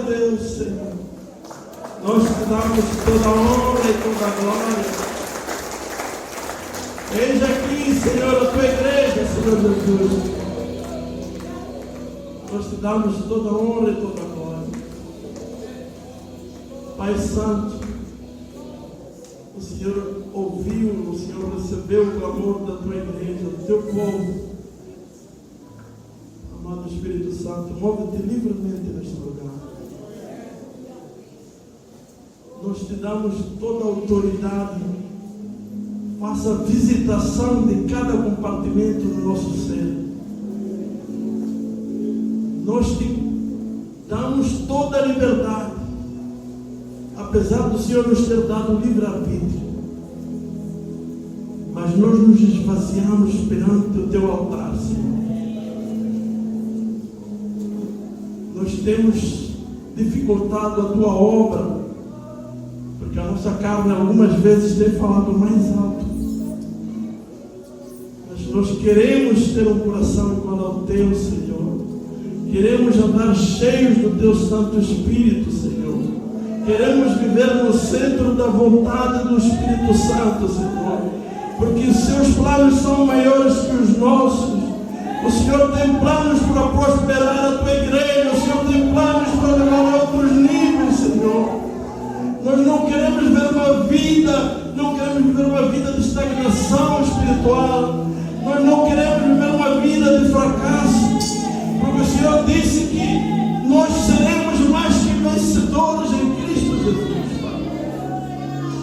Deus, Senhor. Nós te damos toda a honra e toda a glória. Eis aqui, Senhor, a tua igreja, Senhor Jesus. Nós te damos toda a honra e toda a glória. Pai Santo, o Senhor ouviu, o Senhor recebeu o clamor da tua igreja, do teu povo. Amado Espírito Santo, move-te livremente neste lugar. Nós te damos toda a autoridade. Faça a visitação de cada compartimento do nosso ser. Nós te damos toda a liberdade, apesar do Senhor nos ter dado livre-arbítrio. Mas nós nos esvaziamos perante o teu altar, Senhor. Nós temos dificultado a tua obra, porque a nossa carne algumas vezes tem falado mais alto. Mas nós queremos ter um coração igual ao teu, Senhor. Queremos andar cheios do teu Santo Espírito, Senhor. Queremos viver no centro da vontade do Espírito Santo, Senhor. Porque os seus planos são maiores que os nossos. O Senhor tem planos para prosperar a tua igreja. O Senhor tem planos para levar a outros níveis, Senhor. Nós não queremos viver uma vida de estagnação espiritual. Nós não queremos viver uma vida de fracasso. Porque o Senhor disse que nós seremos mais que vencedores em Cristo Jesus, Pai.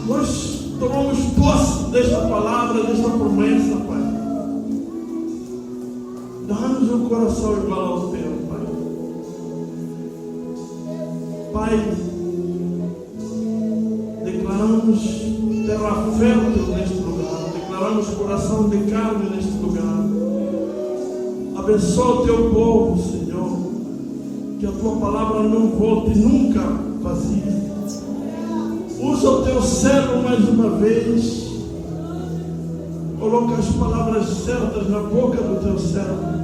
Nós tomamos posse desta palavra, desta promessa, Pai. Dá-nos um coração igual ao teu, Pai. Pai, declaramos terra fértil neste lugar. Declaramos coração de carne neste lugar. Abençoa o teu povo, Senhor. Que a tua palavra não volte nunca vazia. Usa o teu servo mais uma vez. Coloca as palavras certas na boca do teu servo,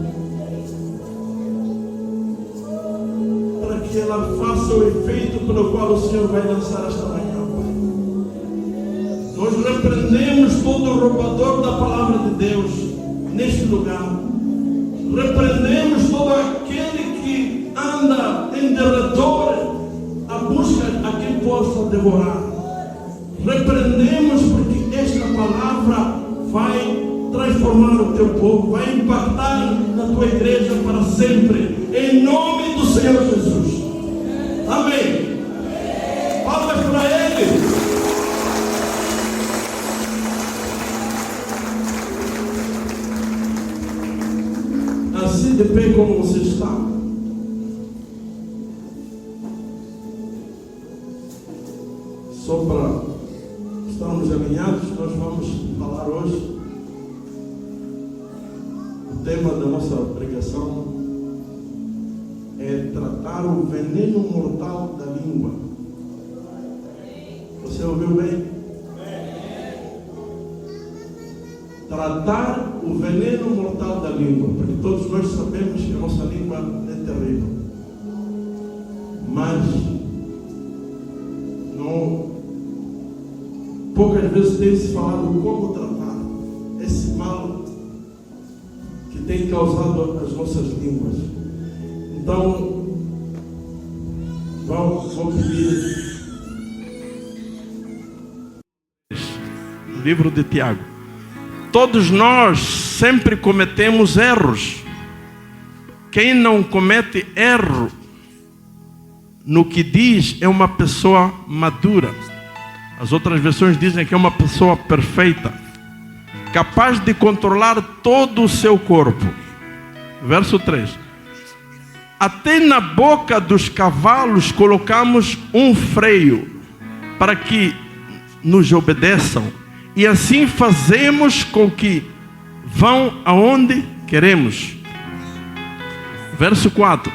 para que ela faça o efeito pelo qual o Senhor vai lançar esta manhã, Pai. Nós repreendemos todo o roubador da palavra de Deus neste lugar. Repreendemos todo aquele que anda em derredor à busca a quem possa devorar. Repreendemos porque esta palavra vai transformar o teu povo, vai impactar na tua igreja para sempre, em nome do Senhor Jesus. Amém. Palmas para Ele. Assim de pé como você está. Só para estarmos alinhados, nós vamos falar hoje. O tema da nossa pregação é tratar o veneno mortal da língua. Você ouviu bem? Tratar o veneno mortal da língua, porque todos nós sabemos que a nossa língua é terrível, mas poucas vezes tem se falado como tratar esse mal que tem causado as nossas línguas. Então vou pedir o livro de Tiago. Todos nós sempre cometemos erros. Quem não comete erro no que diz é uma pessoa madura. As outras versões dizem que é uma pessoa perfeita, capaz de controlar todo o seu corpo. Verso 3. Até na boca dos cavalos colocamos um freio, para que nos obedeçam. E assim fazemos com que vão aonde queremos. Verso 4.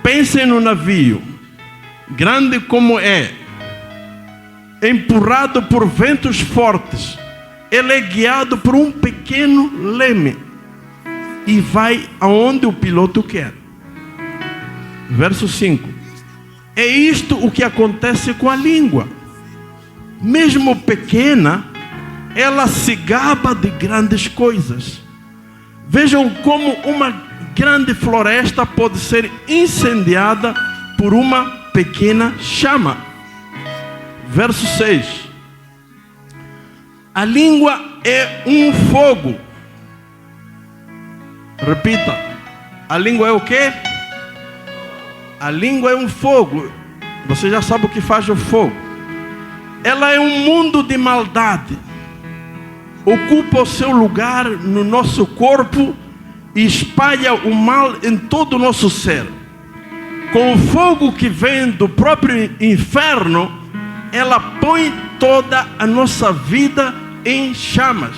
Pensem no navio, grande como é, empurrado por ventos fortes. Ele é guiado por um pequeno leme e vai aonde o piloto quer. Verso 5. É isto o que acontece com a língua. Mesmo pequena, ela se gaba de grandes coisas. Vejam como uma grande floresta pode ser incendiada por uma pequena chama. Verso 6. A língua é um fogo. Repita. A língua é o quê? A língua é um fogo. Você já sabe o que faz o fogo. Ela é um mundo de maldade. Ocupa o seu lugar no nosso corpo e espalha o mal em todo o nosso ser. Com o fogo que vem do próprio inferno, ela põe toda a nossa vida em chamas.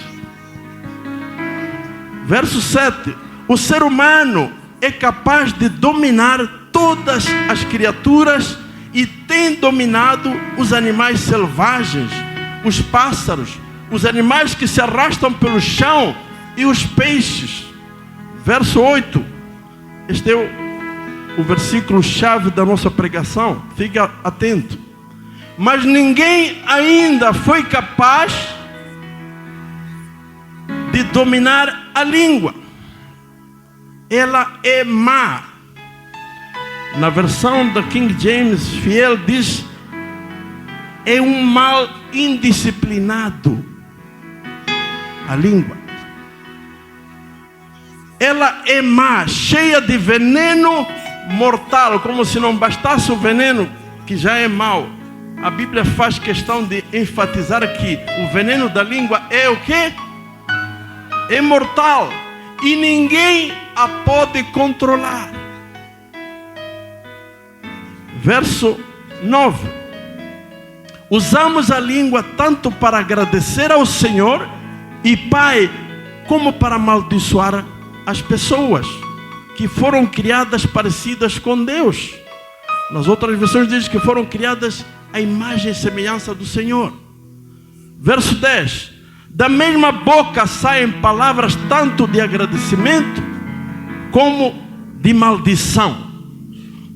Verso 7. O ser humano é capaz de dominar todas as criaturas e tem dominado os animais selvagens, os pássaros, os animais que se arrastam pelo chão e os peixes. Verso 8. Este é o versículo-chave da nossa pregação. Fica atento. Mas ninguém ainda foi capaz de dominar a língua. Ela é má. Na versão da King James fiel diz: é um mal indisciplinado. A língua. Ela é má, cheia de veneno mortal. Como se não bastasse o veneno, que já é mau. A Bíblia faz questão de enfatizar que o veneno da língua é o quê? É mortal. E ninguém a pode controlar. Verso 9. Usamos a língua tanto para agradecer ao Senhor e Pai, como para amaldiçoar as pessoas que foram criadas parecidas com Deus. Nas outras versões diz que foram criadas à imagem e semelhança do Senhor. Verso 10. Da mesma boca saem palavras tanto de agradecimento como de maldição.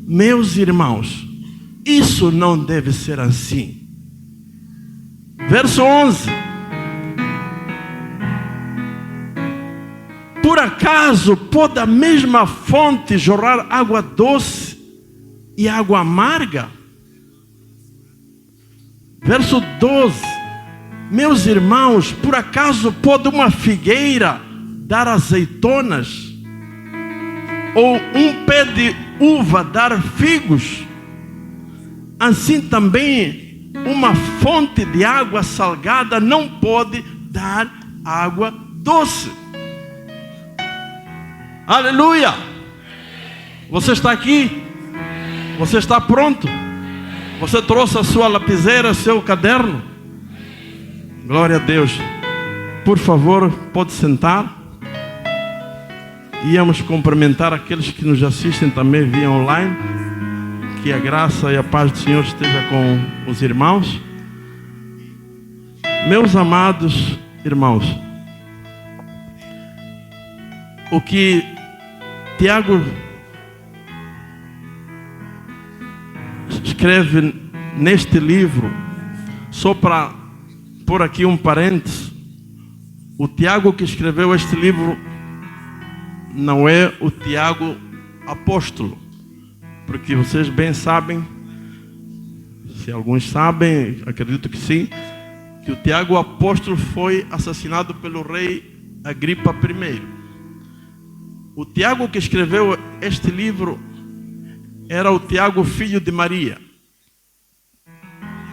Meus irmãos, isso não deve ser assim. Verso 11. Por acaso pode a mesma fonte jorrar água doce e água amarga? Verso 12. Meus irmãos, por acaso pode uma figueira dar azeitonas? Ou um pé de uva dar figos? Assim também uma fonte de água salgada não pode dar água doce. Aleluia! Você está aqui? Você está pronto? Você trouxe a sua lapiseira, seu caderno? Glória a Deus. Por favor, pode sentar. Íamos cumprimentar aqueles que nos assistem também via online. Que a graça e a paz do Senhor esteja com os irmãos. Meus amados irmãos, o que Tiago escreve neste livro, só para pôr aqui um parênteses, o Tiago que escreveu este livro não é o Tiago apóstolo, porque vocês bem sabem, se alguns sabem, acredito que sim, que o Tiago apóstolo foi assassinado pelo rei Agripa I. O Tiago que escreveu este livro era o Tiago, filho de Maria,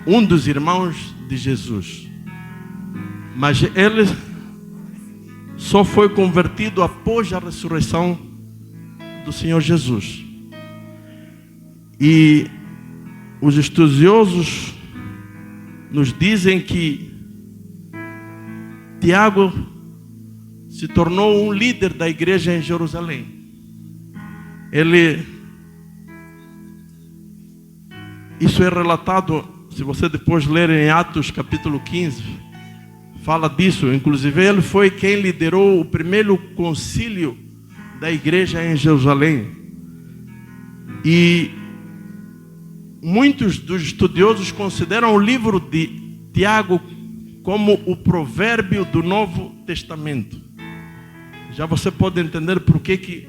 um dos irmãos de Jesus. Mas ele só foi convertido após a ressurreição do Senhor Jesus. E os estudiosos nos dizem que Tiago se tornou um líder da igreja em Jerusalém. Isso é relatado, se você depois ler em Atos capítulo 15, fala disso. Inclusive ele foi quem liderou o primeiro concílio da igreja em Jerusalém. E muitos dos estudiosos consideram o livro de Tiago como o provérbio do Novo Testamento. Já você pode entender por que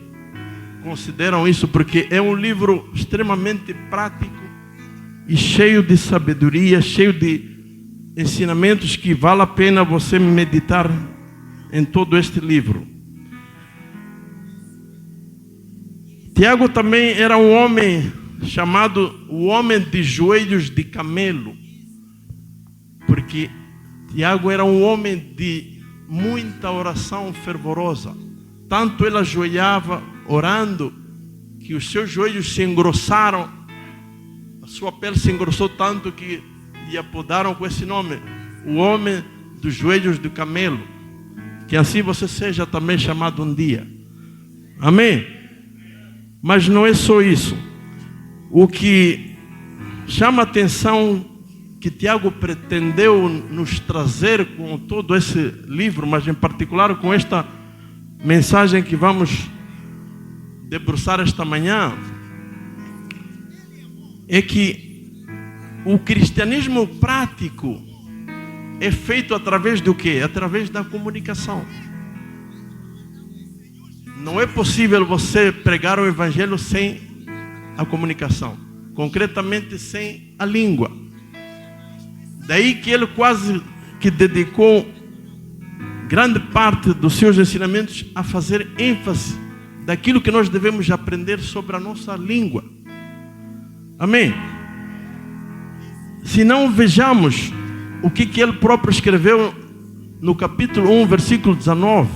consideram isso, porque é um livro extremamente prático e cheio de sabedoria, cheio de ensinamentos que vale a pena você meditar em todo este livro. Tiago também era um homem chamado o homem de joelhos de camelo, porque Tiago era um homem de muita oração fervorosa. Tanto ele ajoelhava orando que os seus joelhos se engrossaram, a sua pele se engrossou tanto que lhe apodaram com esse nome, o homem dos joelhos de camelo. Que assim você seja também chamado um dia. Amém? Mas não é só isso. O que chama a atenção que Tiago pretendeu nos trazer com todo esse livro, mas em particular com esta mensagem que vamos debruçar esta manhã, é que o cristianismo prático é feito através do quê? Através da comunicação. Não é possível você pregar o evangelho sem a comunicação, concretamente sem a língua. Daí que ele quase que dedicou grande parte dos seus ensinamentos a fazer ênfase daquilo que nós devemos aprender sobre a nossa língua. Amém? Se não, vejamos o que ele próprio escreveu no capítulo 1, versículo 19.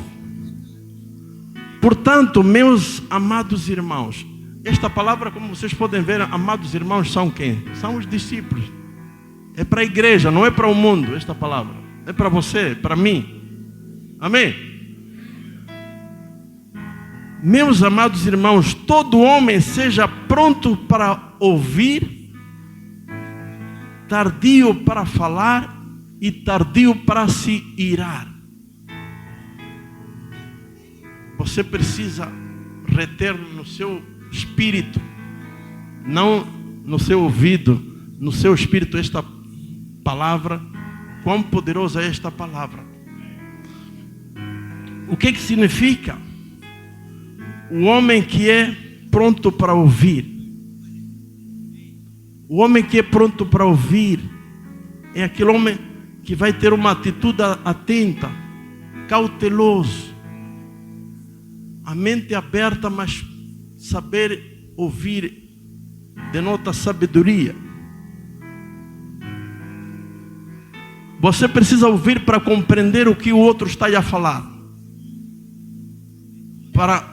Portanto, meus amados irmãos, esta palavra, como vocês podem ver, amados irmãos, são quem? São os discípulos. É para a igreja, não é para o mundo esta palavra. É para você, para mim. Amém? Meus amados irmãos, todo homem seja pronto para ouvir, tardio para falar e tardio para se irar. Você precisa reter no seu espírito, não no seu ouvido, no seu espírito esta palavra. Quão poderosa é esta palavra. O que significa? O homem que é pronto para ouvir. O homem que é pronto para ouvir é aquele homem que vai ter uma atitude atenta, cauteloso, a mente aberta, mas saber ouvir denota sabedoria. Você precisa ouvir para compreender o que o outro está a falar, para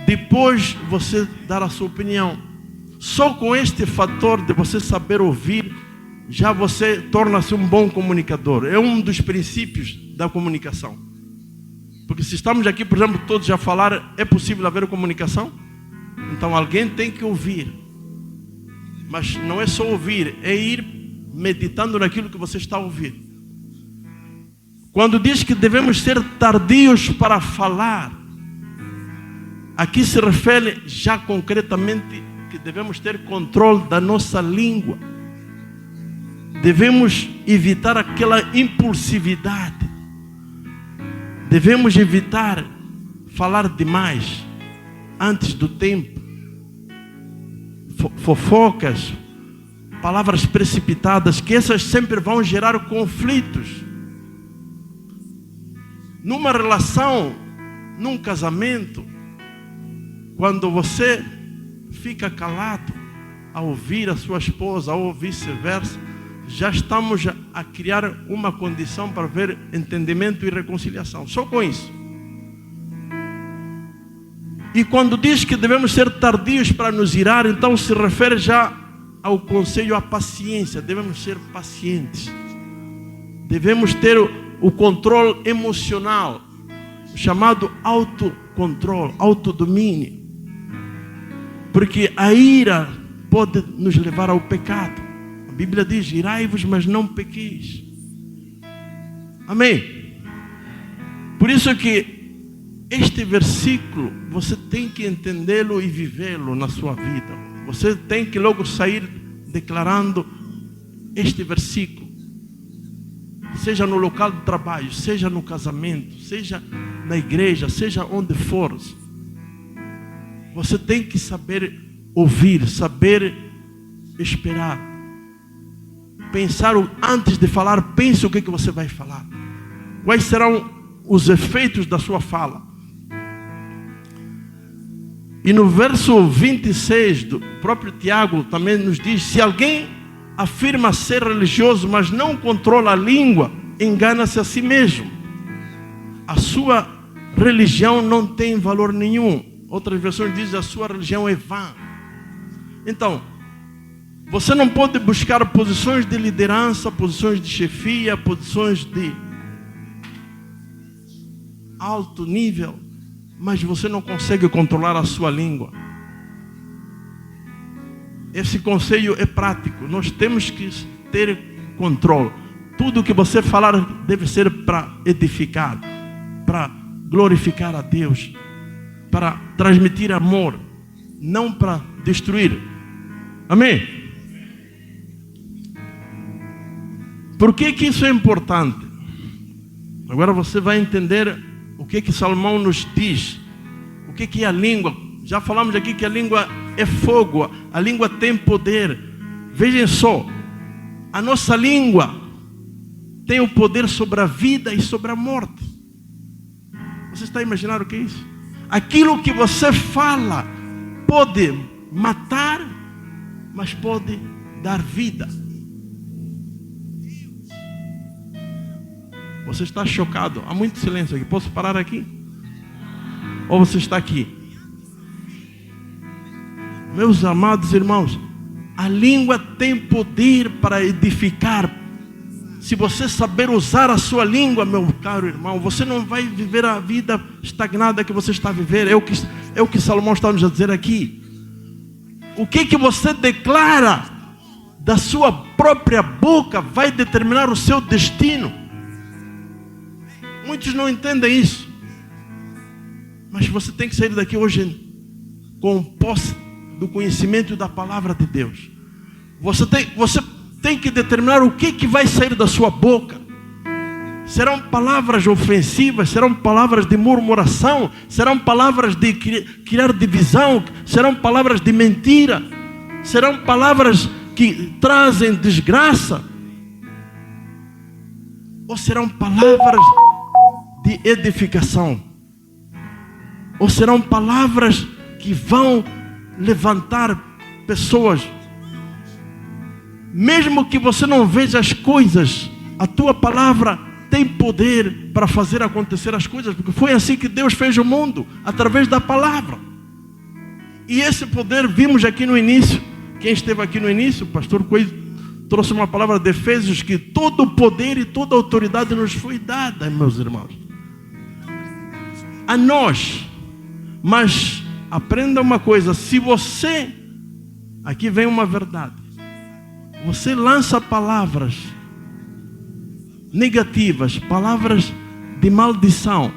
depois você dar a sua opinião. Só com este fator de você saber ouvir, já você torna-se um bom comunicador. É um dos princípios da comunicação. Porque se estamos aqui, por exemplo, todos a falar, é possível haver comunicação? Então alguém tem que ouvir. Mas não é só ouvir, é ir meditando naquilo que você está a ouvir. Quando diz que devemos ser tardios para falar, aqui se refere já concretamente que devemos ter controle da nossa língua. Devemos evitar aquela impulsividade. Devemos evitar falar demais antes do tempo. Fofocas, palavras precipitadas, que essas sempre vão gerar conflitos. Numa relação, num casamento, quando você fica calado a ouvir a sua esposa ou vice-versa, já estamos a criar uma condição para ver entendimento e reconciliação. Só com isso. E quando diz que devemos ser tardios para nos irar, então se refere já ao conselho à paciência. Devemos ser pacientes. Devemos ter o controle emocional, chamado autocontrole, autodomínio. Porque a ira pode nos levar ao pecado. A Bíblia diz: irai-vos, mas não pequeis. Amém? Por isso que este versículo, você tem que entendê-lo e vivê-lo na sua vida. Você tem que logo sair declarando este versículo. Seja no local de trabalho, seja no casamento, seja na igreja, seja onde for. Você tem que saber ouvir, saber esperar. Pensar antes de falar, pense o que você vai falar. Quais serão os efeitos da sua fala? E no verso 26 do próprio Tiago também nos diz: se alguém afirma ser religioso, mas não controla a língua, engana-se a si mesmo. A sua religião não tem valor nenhum. Outras versões dizem: a sua religião é vã. Então, você não pode buscar posições de liderança, posições de chefia, posições de alto nível, mas você não consegue controlar a sua língua. Esse conselho é prático. Nós temos que ter controle. Tudo que você falar deve ser para edificar, para glorificar a Deus, para transmitir amor, não para destruir. Amém? Por que isso é importante? Agora você vai entender o que Salomão nos diz. O que é a língua? Já falamos aqui que a língua é fogo, a língua tem poder. Vejam só, a nossa língua tem o poder sobre a vida e sobre a morte. Você está imaginando o que é isso? Aquilo que você fala pode matar, mas pode dar vida. Você está chocado? Há muito silêncio aqui. Posso parar aqui? Ou você está aqui? Meus amados irmãos, a língua tem poder para edificar. Se você saber usar a sua língua, meu caro irmão, você não vai viver a vida estagnada que você está vivendo. É o que Salomão está nos dizer aqui. O que você declara da sua própria boca vai determinar o seu destino. Muitos não entendem isso. Mas você tem que sair daqui hoje com posse do conhecimento da palavra de Deus. Você tem que determinar o que vai sair da sua boca. Serão palavras ofensivas, serão palavras de murmuração, serão palavras de criar divisão, serão palavras de mentira, serão palavras que trazem desgraça, ou serão palavras de edificação, ou serão palavras que vão levantar pessoas. Mesmo que você não veja as coisas, a tua palavra tem poder para fazer acontecer as coisas, porque foi assim que Deus fez o mundo, através da palavra. E esse poder vimos aqui no início. Quem esteve aqui no início, o pastor Coelho trouxe uma palavra de Efésios, que todo o poder e toda a autoridade nos foi dada, meus irmãos, a nós. Mas aprenda uma coisa: se você, aqui vem uma verdade, você lança palavras negativas, palavras de maldição,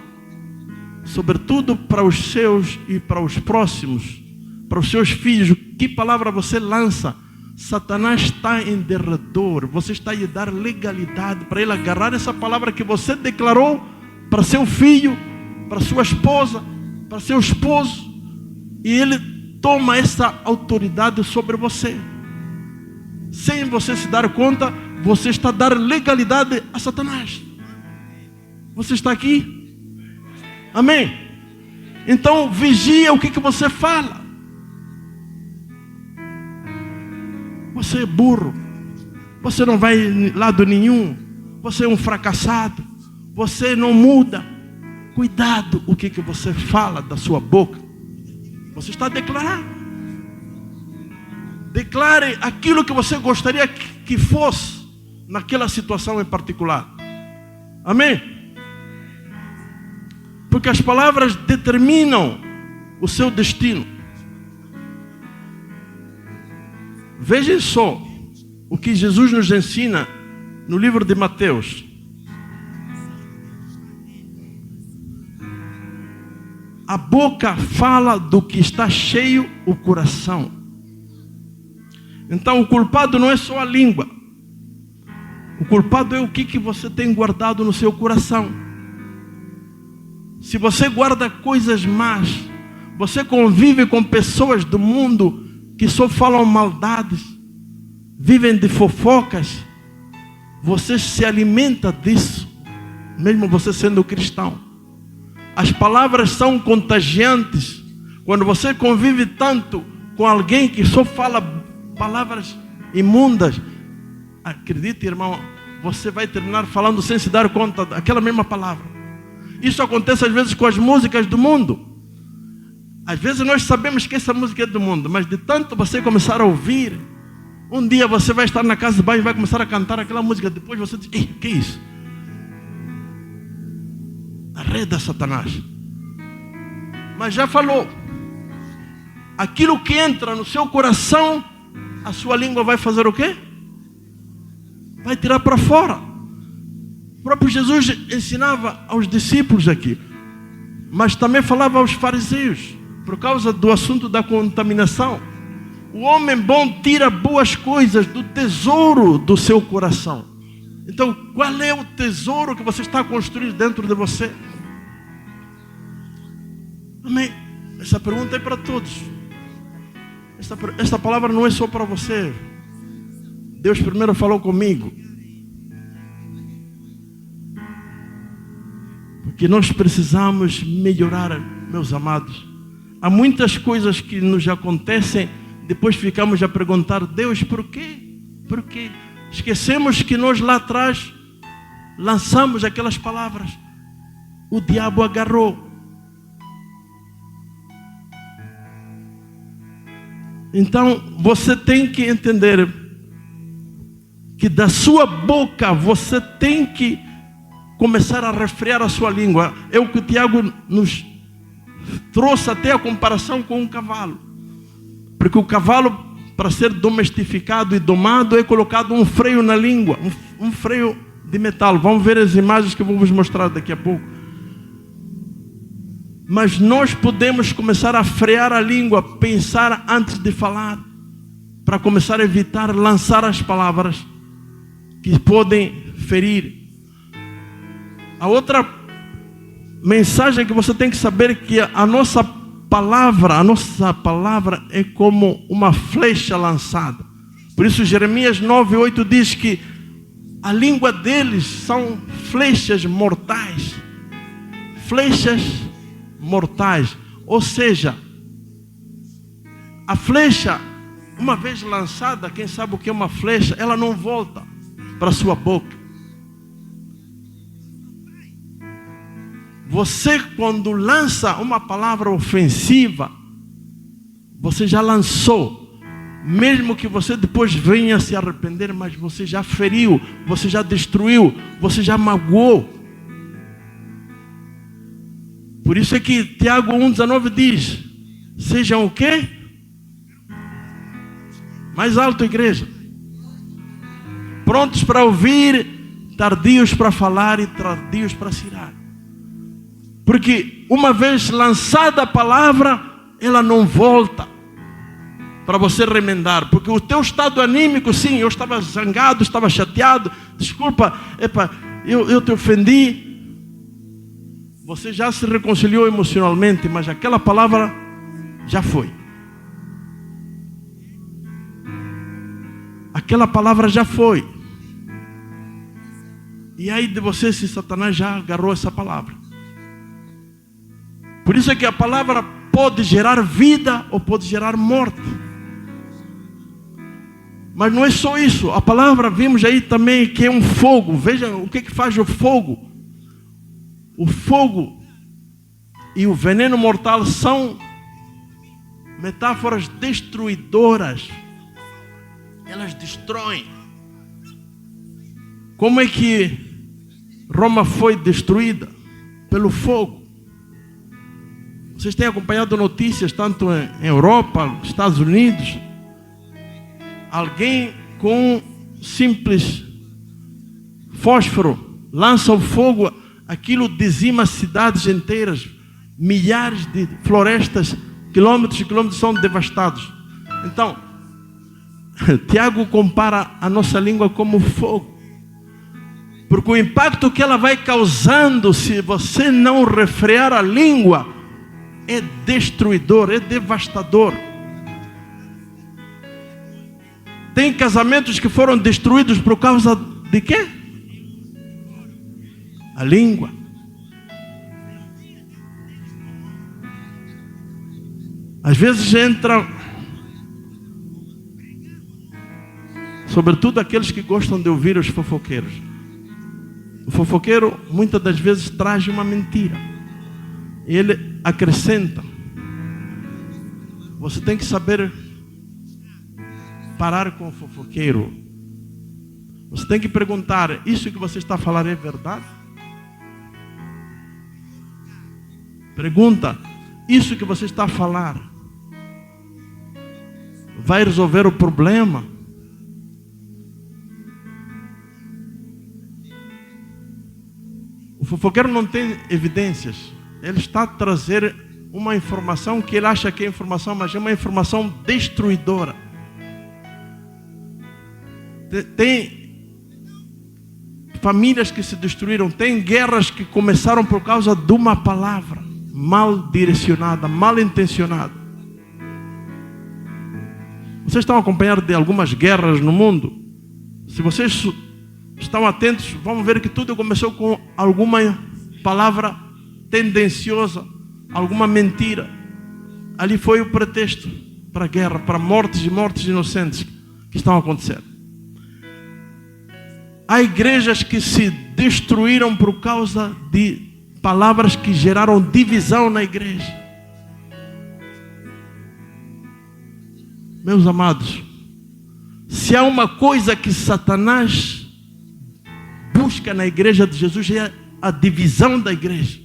sobretudo para os seus e para os próximos, para os seus filhos, que palavra você lança? Satanás está em derredor. Você está a lhe dar legalidade para ele agarrar essa palavra que você declarou para seu filho, para sua esposa, para seu esposo, e ele toma essa autoridade sobre você. Sem você se dar conta, você está a dar legalidade a Satanás. Você está aqui? Amém? Então vigia o que você fala. Você é burro, você não vai em lado nenhum, você é um fracassado, você não muda. Cuidado o que você fala da sua boca. Você está a declarar. Declare aquilo que você gostaria que fosse naquela situação em particular. Amém? Porque as palavras determinam o seu destino. Vejam só o que Jesus nos ensina no livro de Mateus. A boca fala do que está cheio o coração. Então o culpado não é só a língua. O culpado é o que você tem guardado no seu coração. Se você guarda coisas más, você convive com pessoas do mundo que só falam maldades, vivem de fofocas, você se alimenta disso, mesmo você sendo cristão. As palavras são contagiantes. Quando você convive tanto com alguém que só fala palavras imundas, acredite, irmão, você vai terminar falando sem se dar conta daquela mesma palavra. Isso acontece às vezes com as músicas do mundo. Às vezes nós sabemos que essa música é do mundo, mas de tanto você começar a ouvir, um dia você vai estar na casa de banho e vai começar a cantar aquela música. Depois você diz: ei, que é isso? Arreda Satanás. Mas já falou, aquilo que entra no seu coração, a sua língua vai fazer o quê? Vai tirar para fora. O próprio Jesus ensinava aos discípulos aqui, mas também falava aos fariseus, por causa do assunto da contaminação. O homem bom tira boas coisas do tesouro do seu coração. Então, qual é o tesouro que você está construindo dentro de você? Amém? Essa pergunta é para todos. Esta palavra não é só para você. Deus primeiro falou comigo. Porque nós precisamos melhorar, meus amados. Há muitas coisas que nos acontecem, depois ficamos a perguntar: Deus, por quê? Por quê? Esquecemos que nós lá atrás lançamos aquelas palavras. O diabo agarrou. Então você tem que entender que da sua boca você tem que começar a refrear a sua língua. É o que o Tiago nos trouxe até a comparação com um cavalo. Porque o cavalo, para ser domestificado e domado, é colocado um freio na língua, um freio de metal. Vamos ver as imagens que eu vou vos mostrar daqui a pouco. Mas nós podemos começar a frear a língua, pensar antes de falar, para começar a evitar lançar as palavras que podem ferir. A outra mensagem que você tem que saber é que a nossa palavra é como uma flecha lançada. Por isso Jeremias 9:8 diz que a língua deles são flechas mortais. Flechas mortais. Ou seja, a flecha, uma vez lançada, quem sabe o que é uma flecha, ela não volta para sua boca. Você, quando lança uma palavra ofensiva, você já lançou. Mesmo que você depois venha se arrepender, mas você já feriu, você já destruiu, você já magoou. Por isso é que Tiago 1,19 diz: sejam o quê? Mais alto, igreja. Prontos para ouvir, tardios para falar e tardios para se irar. Porque uma vez lançada a palavra, ela não volta para você remendar. Porque o teu estado anímico, sim, eu estava zangado, estava chateado, desculpa, eu te ofendi. Você já se reconciliou emocionalmente, mas aquela palavra já foi. Aquela palavra já foi. E aí de você, se Satanás já agarrou essa palavra. Por isso é que a palavra pode gerar vida ou pode gerar morte. Mas não é só isso. A palavra, vimos aí também que é um fogo. Veja o que faz o fogo. O fogo e o veneno mortal são metáforas destruidoras. Elas destroem. Como é que Roma foi destruída? Pelo fogo. Vocês têm acompanhado notícias tanto em Europa, Estados Unidos. Alguém com simples fósforo lança o fogo, aquilo dizima cidades inteiras, milhares de florestas, quilômetros e quilômetros são devastados. Então, Tiago compara a nossa língua como fogo. Porque o impacto que ela vai causando, se você não refrear a língua, é destruidor, é devastador. Tem casamentos que foram destruídos por causa de quê? A língua. Às vezes entra, sobretudo aqueles que gostam de ouvir os fofoqueiros. O fofoqueiro muitas das vezes traz uma mentira. Ele acrescenta. Você tem que saber parar com o fofoqueiro. Você tem que perguntar: isso que você está falando é verdade? Pergunta: isso que você está a falar vai resolver o problema? O fofoqueiro não tem evidências. Ele está a trazer uma informação que ele acha que é informação, mas é uma informação destruidora. Tem famílias que se destruíram, tem guerras que começaram por causa de uma palavra mal direcionada, mal intencionada. Vocês estão acompanhando de algumas guerras no mundo? Se vocês estão atentos, vamos ver que tudo começou com alguma palavra tendenciosa, alguma mentira. Ali foi o pretexto para a guerra, para mortes e mortes inocentes que estão acontecendo. Há igrejas que se destruíram por causa de palavras que geraram divisão na igreja. Meus amados, se há uma coisa que Satanás busca na igreja de Jesus, é a divisão da igreja.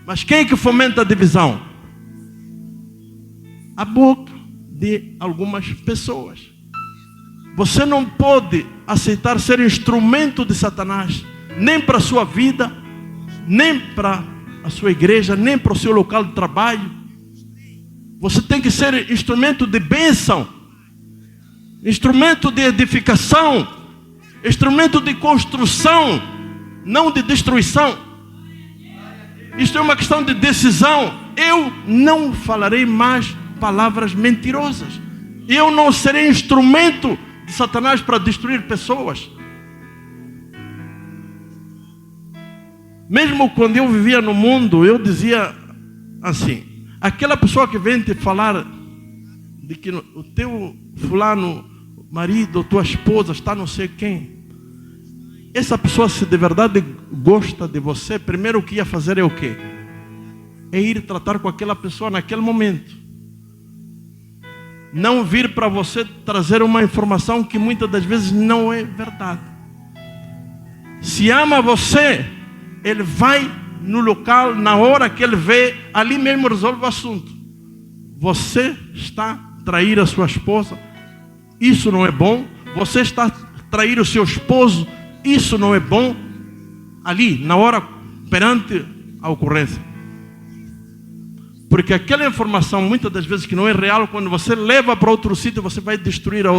Mas quem é que fomenta a divisão? A boca de algumas pessoas. Você não pode aceitar ser instrumento de Satanás, nem para a sua vida, nem para a sua igreja, nem para o seu local de trabalho. Você tem que ser instrumento de bênção, instrumento de edificação, instrumento de construção, não de destruição. Isto é uma questão de decisão. Eu não falarei mais palavras mentirosas. Eu não serei instrumento de Satanás para destruir pessoas. Mesmo quando eu vivia no mundo, eu dizia assim: aquela pessoa que vem te falar de que o teu fulano, marido, tua esposa está não sei quem, essa pessoa, se de verdade gosta de você, primeiro o que ia fazer é o quê? É ir tratar com aquela pessoa naquele momento. Não vir para você trazer uma informação que muitas das vezes não é verdade. Se ama você, ele vai no local, na hora que ele vê, ali mesmo resolve o assunto. Você está a trair a sua esposa, isso não é bom. Você está a trair o seu esposo, isso não é bom. Ali, na hora, perante a ocorrência. Porque aquela informação, muitas das vezes que não é real, quando você leva para outro sítio, você vai destruir a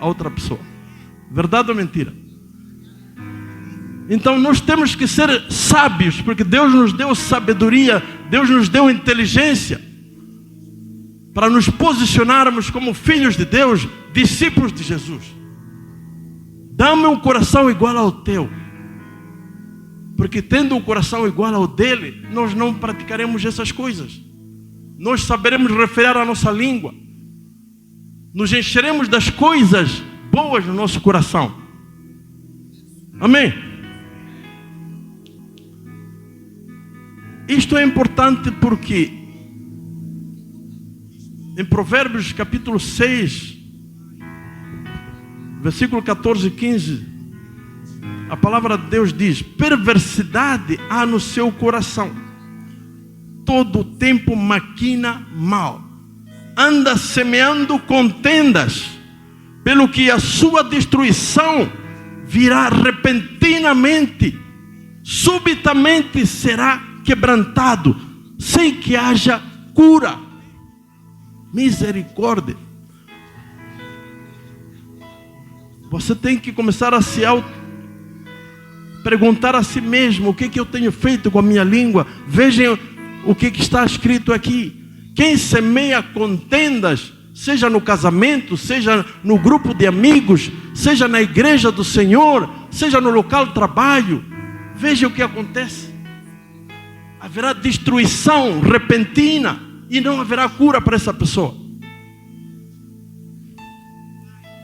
outra pessoa. Verdade ou mentira? Então nós temos que ser sábios, porque Deus nos deu sabedoria, Deus nos deu inteligência, para nos posicionarmos como filhos de Deus, discípulos de Jesus. Dá-me um coração igual ao teu, porque tendo um coração igual ao dele, nós não praticaremos essas coisas. Nós saberemos refrear a nossa língua, nos encheremos das coisas boas no nosso coração. Amém? Isto é importante porque em Provérbios capítulo 6, versículo 14 e 15, a palavra de Deus diz: perversidade há no seu coração, todo o tempo maquina mal, anda semeando contendas, pelo que a sua destruição virá repentinamente, subitamente será quebrantado, sem que haja cura. Misericórdia. Você tem que começar a se perguntar a si mesmo: o que eu tenho feito com a minha língua? Vejam o que está escrito aqui. Quem semeia contendas, seja no casamento, seja no grupo de amigos, seja na igreja do Senhor, seja no local de trabalho, veja o que acontece. Haverá destruição repentina e não haverá cura para essa pessoa.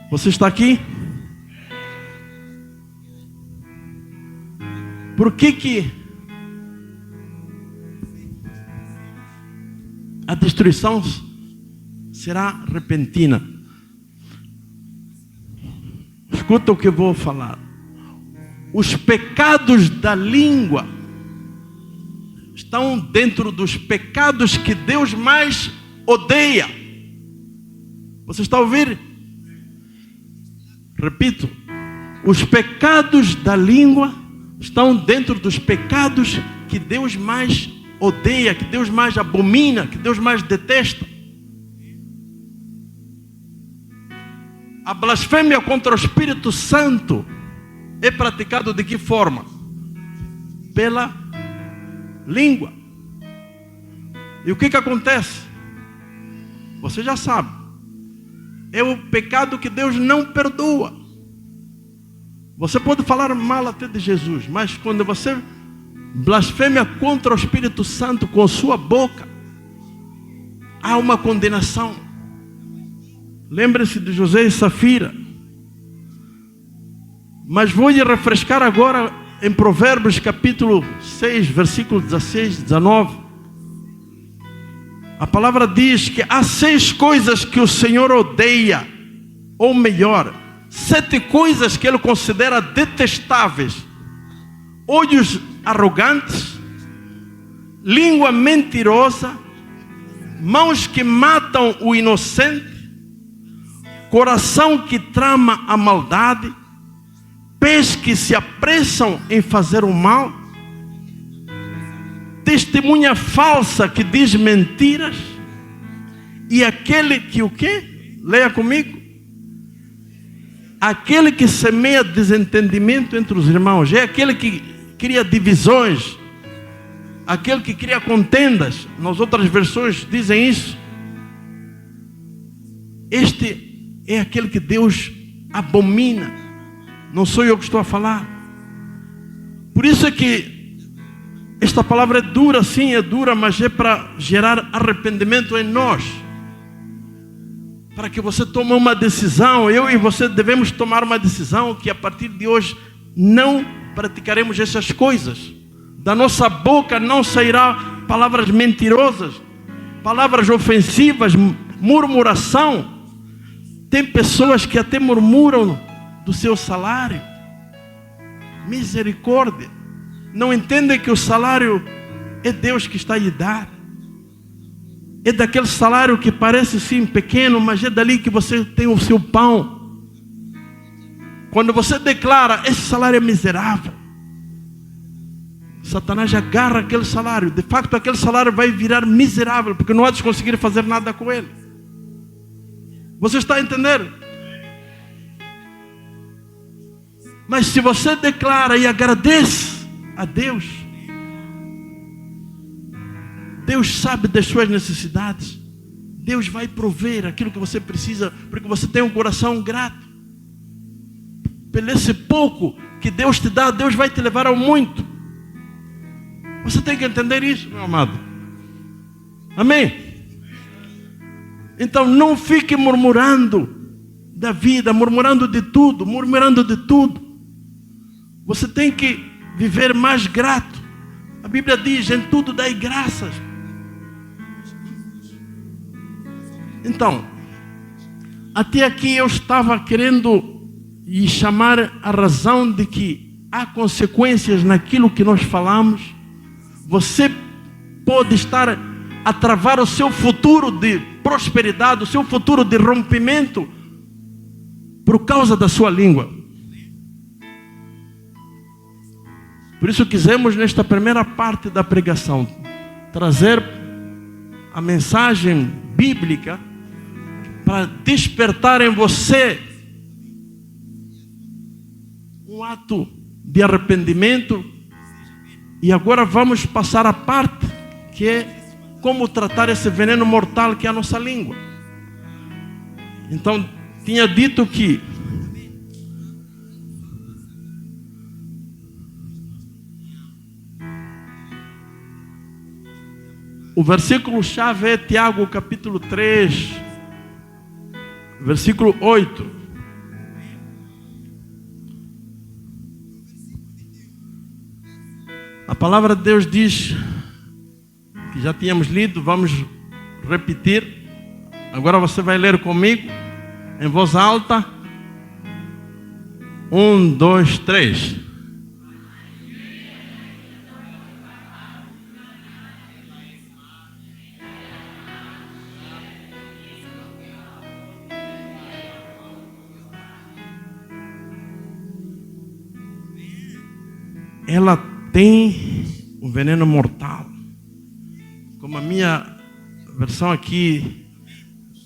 Você está aqui? Por que a destruição será repentina? Escuta o que eu vou falar. Os pecados da língua estão dentro dos pecados que Deus mais odeia. Você está a ouvir? Repito. Os pecados da língua estão dentro dos pecados que Deus mais odeia, que Deus mais abomina, que Deus mais detesta. A blasfêmia contra o Espírito Santo é praticado de que forma? Pela língua. E o que acontece? Você já sabe. É o pecado que Deus não perdoa. Você pode falar mal até de Jesus, mas quando você blasfêmia contra o Espírito Santo com sua boca, há uma condenação. Lembre-se de José e Safira. Mas vou lhe refrescar agora em Provérbios capítulo 6, versículo 16, 19. A palavra diz que há 6 coisas que o Senhor odeia, ou melhor, 7 coisas que Ele considera detestáveis: olhos arrogantes, língua mentirosa, mãos que matam o inocente, coração que trama a maldade, pés que se apressam em fazer o mal, testemunha falsa que diz mentiras, e aquele que o quê? Leia comigo. Aquele que semeia desentendimento entre os irmãos, é aquele que cria divisões, aquele que cria contendas. Nas outras versões dizem isso. Este é aquele que Deus abomina. Não sou eu que estou a falar. Por isso é que esta palavra é dura, sim, é dura, mas é para gerar arrependimento em nós, para que você tome uma decisão. Eu e você devemos tomar uma decisão que a partir de hoje não praticaremos essas coisas. Da nossa boca não sairá palavras mentirosas, palavras ofensivas, murmuração. Tem pessoas que até murmuram do seu salário. Misericórdia. Não entendem que o salário é Deus que está a lhe dar. É daquele salário que parece sim pequeno, mas é dali que você tem o seu pão. Quando você declara: esse salário é miserável, Satanás agarra aquele salário. De facto, aquele salário vai virar miserável, porque não há de conseguir fazer nada com ele. Você está a entender? Mas se você declara e agradece a Deus, Deus sabe das suas necessidades. Deus vai prover aquilo que você precisa, porque você tem um coração grato. Pelo esse pouco que Deus te dá, Deus vai te levar ao muito. Você tem que entender isso, meu amado. Amém? Então não fique murmurando da vida, murmurando de tudo, murmurando de tudo. Você tem que viver mais grato. A Bíblia diz: em tudo dai graças. Então, até aqui eu estava querendo lhe chamar a razão de que há consequências naquilo que nós falamos. Você pode estar a travar o seu futuro de prosperidade, o seu futuro de rompimento, por causa da sua língua. Por isso quisemos, nesta primeira parte da pregação, trazer a mensagem bíblica para despertar em você um ato de arrependimento. E agora vamos passar a parte que é como tratar esse veneno mortal que é a nossa língua. Então, tinha dito que o versículo-chave é Tiago capítulo 3, versículo 8. A palavra de Deus diz, que já tínhamos lido, vamos repetir. Agora você vai ler comigo, em voz alta. 1, 2, 3. Ela tem um veneno mortal. Como a minha versão aqui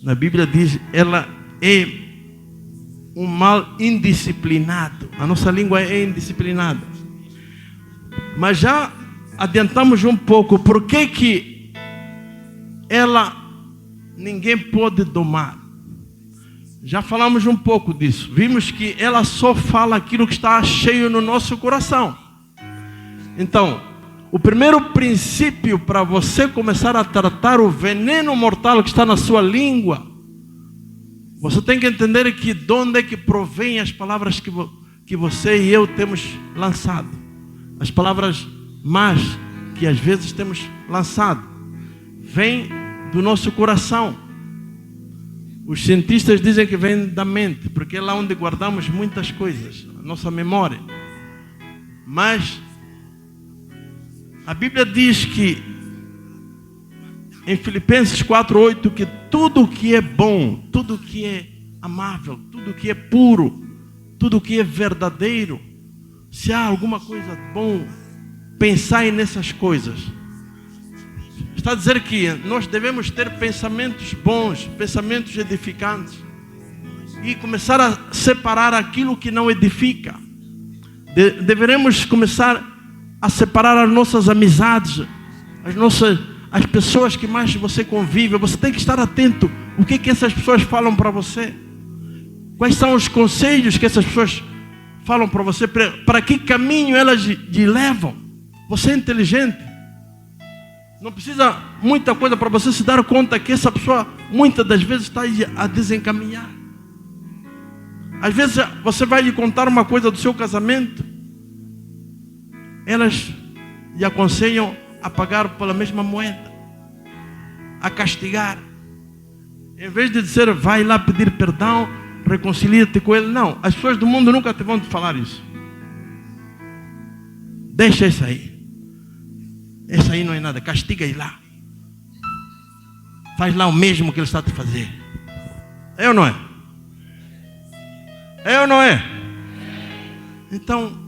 na Bíblia diz, ela é um mal indisciplinado. A nossa língua é indisciplinada. Mas já adiantamos um pouco. Por que ela ninguém pode domar? Já falamos um pouco disso. Vimos que ela só fala aquilo que está cheio no nosso coração. Então, o primeiro princípio para você começar a tratar o veneno mortal que está na sua língua, você tem que entender que de onde é que provém as palavras que você e eu temos lançado. As palavras más que às vezes temos lançado. Vem do nosso coração. Os cientistas dizem que vem da mente, porque é lá onde guardamos muitas coisas, a nossa memória. Mas a Bíblia diz que em Filipenses 4:8 que tudo que é bom, tudo que é amável, tudo que é puro, tudo que é verdadeiro, se há alguma coisa bom, pensai nessas coisas. Está a dizer que nós devemos ter pensamentos bons, pensamentos edificantes, e começar a separar aquilo que não edifica. Deveremos começar a separar as nossas amizades, as pessoas que mais você convive. Você tem que estar atento. O que essas pessoas falam para você? Quais são os conselhos que essas pessoas falam para você? Para que caminho elas te levam? Você é inteligente. Não precisa muita coisa para você se dar conta que essa pessoa muitas das vezes está a desencaminhar. Às vezes você vai lhe contar uma coisa do seu casamento, elas lhe aconselham a pagar pela mesma moeda, a castigar. Em vez de dizer, vai lá pedir perdão, reconcilia-te com ele. Não, as pessoas do mundo nunca te vão te falar isso. Deixa isso aí. Isso aí não é nada, castiga ele lá. Faz lá o mesmo que ele está a te fazer. É ou não é? É ou não é? Então,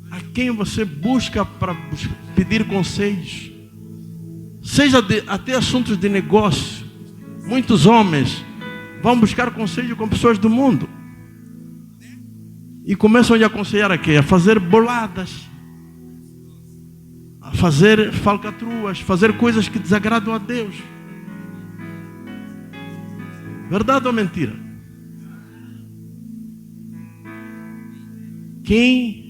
a quem você busca para pedir conselhos, seja até assuntos de negócio. Muitos homens vão buscar conselho com pessoas do mundo e começam a lhe aconselhar a quê? A fazer boladas, a fazer falcatruas, fazer coisas que desagradam a Deus. Verdade ou mentira? Quem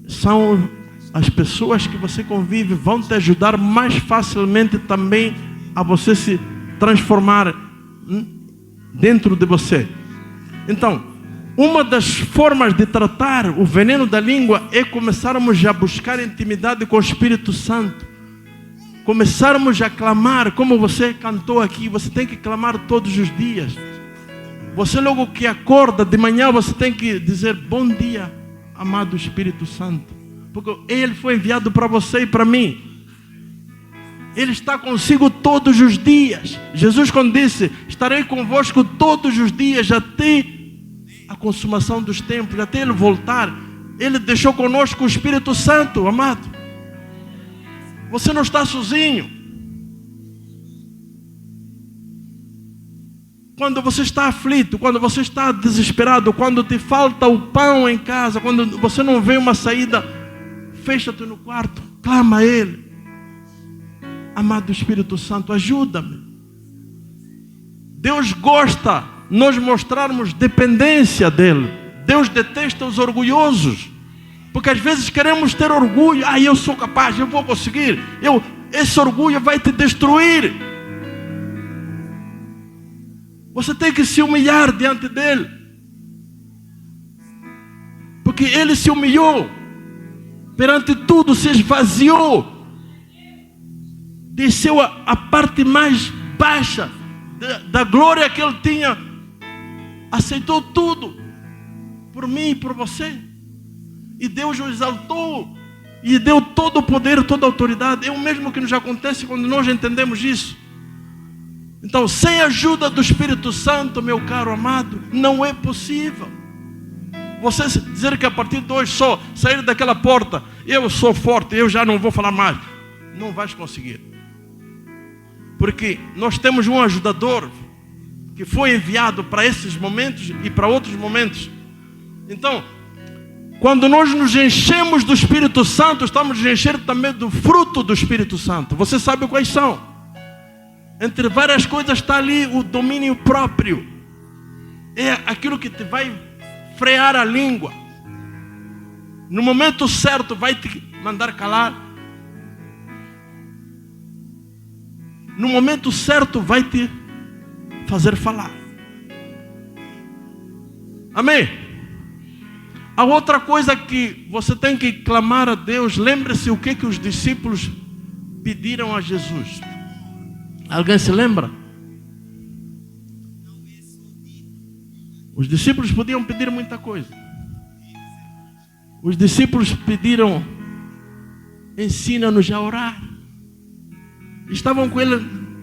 são as pessoas que você convive vão te ajudar mais facilmente também a você se transformar dentro de você. Então, uma das formas de tratar o veneno da língua é começarmos a buscar intimidade com o Espírito Santo. Começarmos a clamar, como você cantou aqui. Você tem que clamar todos os dias. Você logo que acorda de manhã, você tem que dizer, bom dia, amado Espírito Santo, porque Ele foi enviado para você e para mim. Ele está consigo todos os dias. Jesus, quando disse, estarei convosco todos os dias até a consumação dos tempos, até Ele voltar, Ele deixou conosco o Espírito Santo, amado. Você não está sozinho. Quando você está aflito, quando você está desesperado, quando te falta o pão em casa, quando você não vê uma saída, fecha-te no quarto, clama a Ele. Amado Espírito Santo, ajuda-me. Deus gosta de nós mostrarmos dependência dEle. Deus detesta os orgulhosos. Porque às vezes queremos ter orgulho. Eu sou capaz, eu vou conseguir. Esse orgulho vai te destruir. Você tem que se humilhar diante dEle. Porque Ele se humilhou. Perante tudo se esvaziou. Desceu a parte mais baixa da glória que Ele tinha. Aceitou tudo. Por mim e por você. E Deus o exaltou. E deu todo o poder, toda a autoridade. É o mesmo que nos acontece quando nós entendemos isso. Então, sem a ajuda do Espírito Santo, meu caro amado, não é possível. Você dizer que a partir de hoje só sair daquela porta, eu sou forte, eu já não vou falar mais. Não vais conseguir. Porque nós temos um ajudador que foi enviado para esses momentos e para outros momentos. Então, quando nós nos enchemos do Espírito Santo, estamos nos enchendo também do fruto do Espírito Santo. Você sabe quais são? Entre várias coisas está ali o domínio próprio. É aquilo que te vai frear a língua. No momento certo vai te mandar calar. No momento certo vai te fazer falar. Amém? A outra coisa que você tem que clamar a Deus, lembre-se o que os discípulos pediram a Jesus. Alguém se lembra? Os discípulos podiam pedir muita coisa. Os discípulos pediram: ensina-nos a orar. Estavam com Ele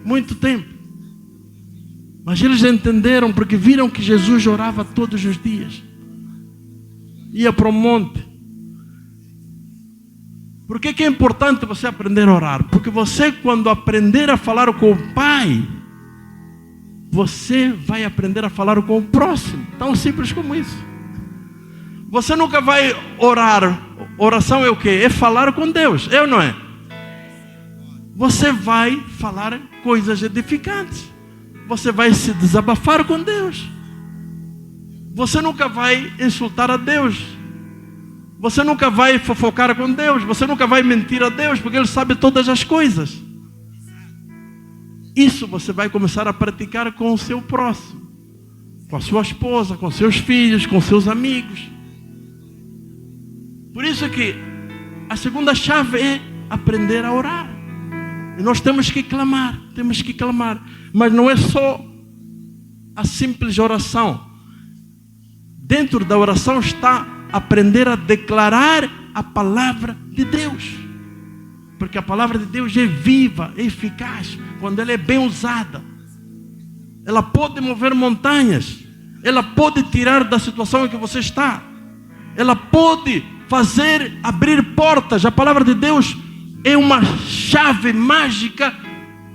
muito tempo. Mas eles entenderam porque viram que Jesus orava todos os dias. Ia para o monte. Por que é importante você aprender a orar? Porque você, quando aprender a falar com o Pai, você vai aprender a falar com o próximo. Tão simples como isso. Você nunca vai orar. Oração é o quê? É falar com Deus. É ou não é? Você vai falar coisas edificantes. Você vai se desabafar com Deus. Você nunca vai insultar a Deus. Você nunca vai fofocar com Deus. Você nunca vai mentir a Deus, porque Ele sabe todas as coisas. Isso você vai começar a praticar com o seu próximo, com a sua esposa, com seus filhos, com seus amigos. Por isso que a segunda chave é aprender a orar. E nós temos que clamar, Mas não é só a simples oração. Dentro da oração está aprender a declarar a palavra de Deus. Porque a palavra de Deus é viva, é eficaz, quando ela é bem usada. Ela pode mover montanhas. Ela pode tirar da situação em que você está. Ela pode abrir portas. A palavra de Deus é uma chave mágica.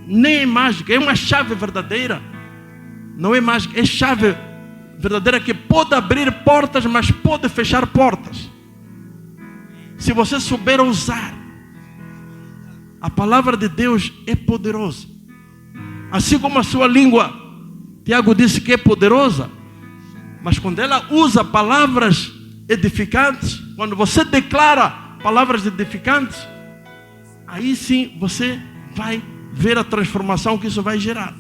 Nem é mágica, é uma chave verdadeira. Não é mágica, é chave verdadeira que pode abrir portas, mas pode fechar portas. Se você souber usar. A palavra de Deus é poderosa. Assim como a sua língua, Tiago disse que é poderosa, mas quando ela usa palavras edificantes, quando você declara palavras edificantes, aí sim você vai ver a transformação que isso vai gerar.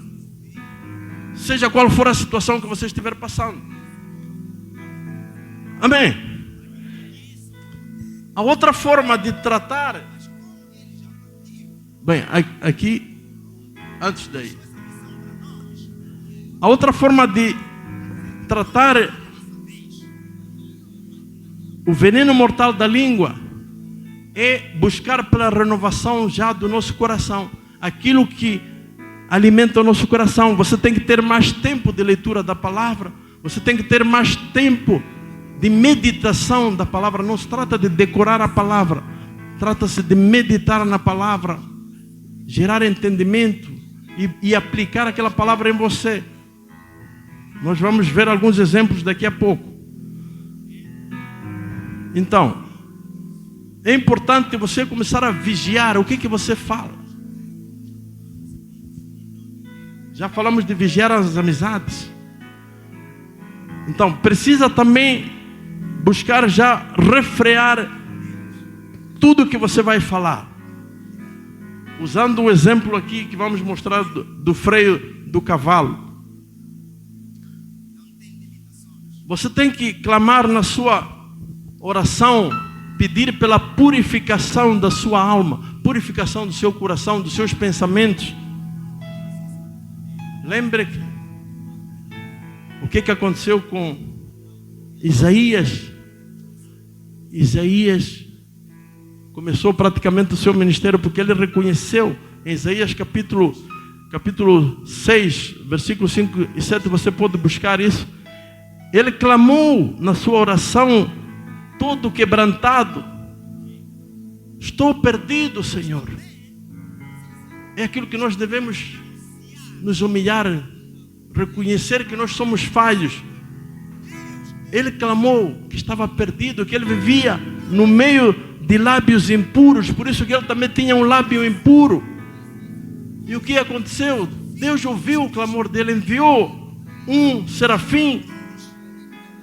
Seja qual for a situação que você estiver passando. Amém? A outra forma de tratar... Bem, aqui, antes daí. A outra forma de tratar o veneno mortal da língua é buscar pela renovação já do nosso coração. Aquilo que alimenta o nosso coração. Você tem que ter mais tempo de leitura da palavra. Você tem que ter mais tempo de meditação da palavra. Não se trata de decorar a palavra. Trata-se de meditar na palavra. Gerar entendimento e aplicar aquela palavra em você. Nós vamos ver alguns exemplos daqui a pouco. Então, é importante você começar a vigiar o que você fala. Já falamos de vigiar as amizades. Então, precisa também buscar já refrear tudo que você vai falar. Usando um exemplo aqui que vamos mostrar do freio do cavalo. Você tem que clamar na sua oração, pedir pela purificação da sua alma, purificação do seu coração, dos seus pensamentos. Lembre o que aconteceu com Isaías. Isaías começou praticamente o seu ministério porque ele reconheceu em Isaías capítulo 6, versículos 5 e 7, você pode buscar isso. Ele clamou na sua oração, todo quebrantado: estou perdido, Senhor. É aquilo que nós devemos nos humilhar, reconhecer que nós somos falhos. Ele clamou que estava perdido, que ele vivia no meio de lábios impuros, por isso que ele também tinha um lábio impuro. E o que aconteceu? Deus ouviu o clamor dele, enviou um serafim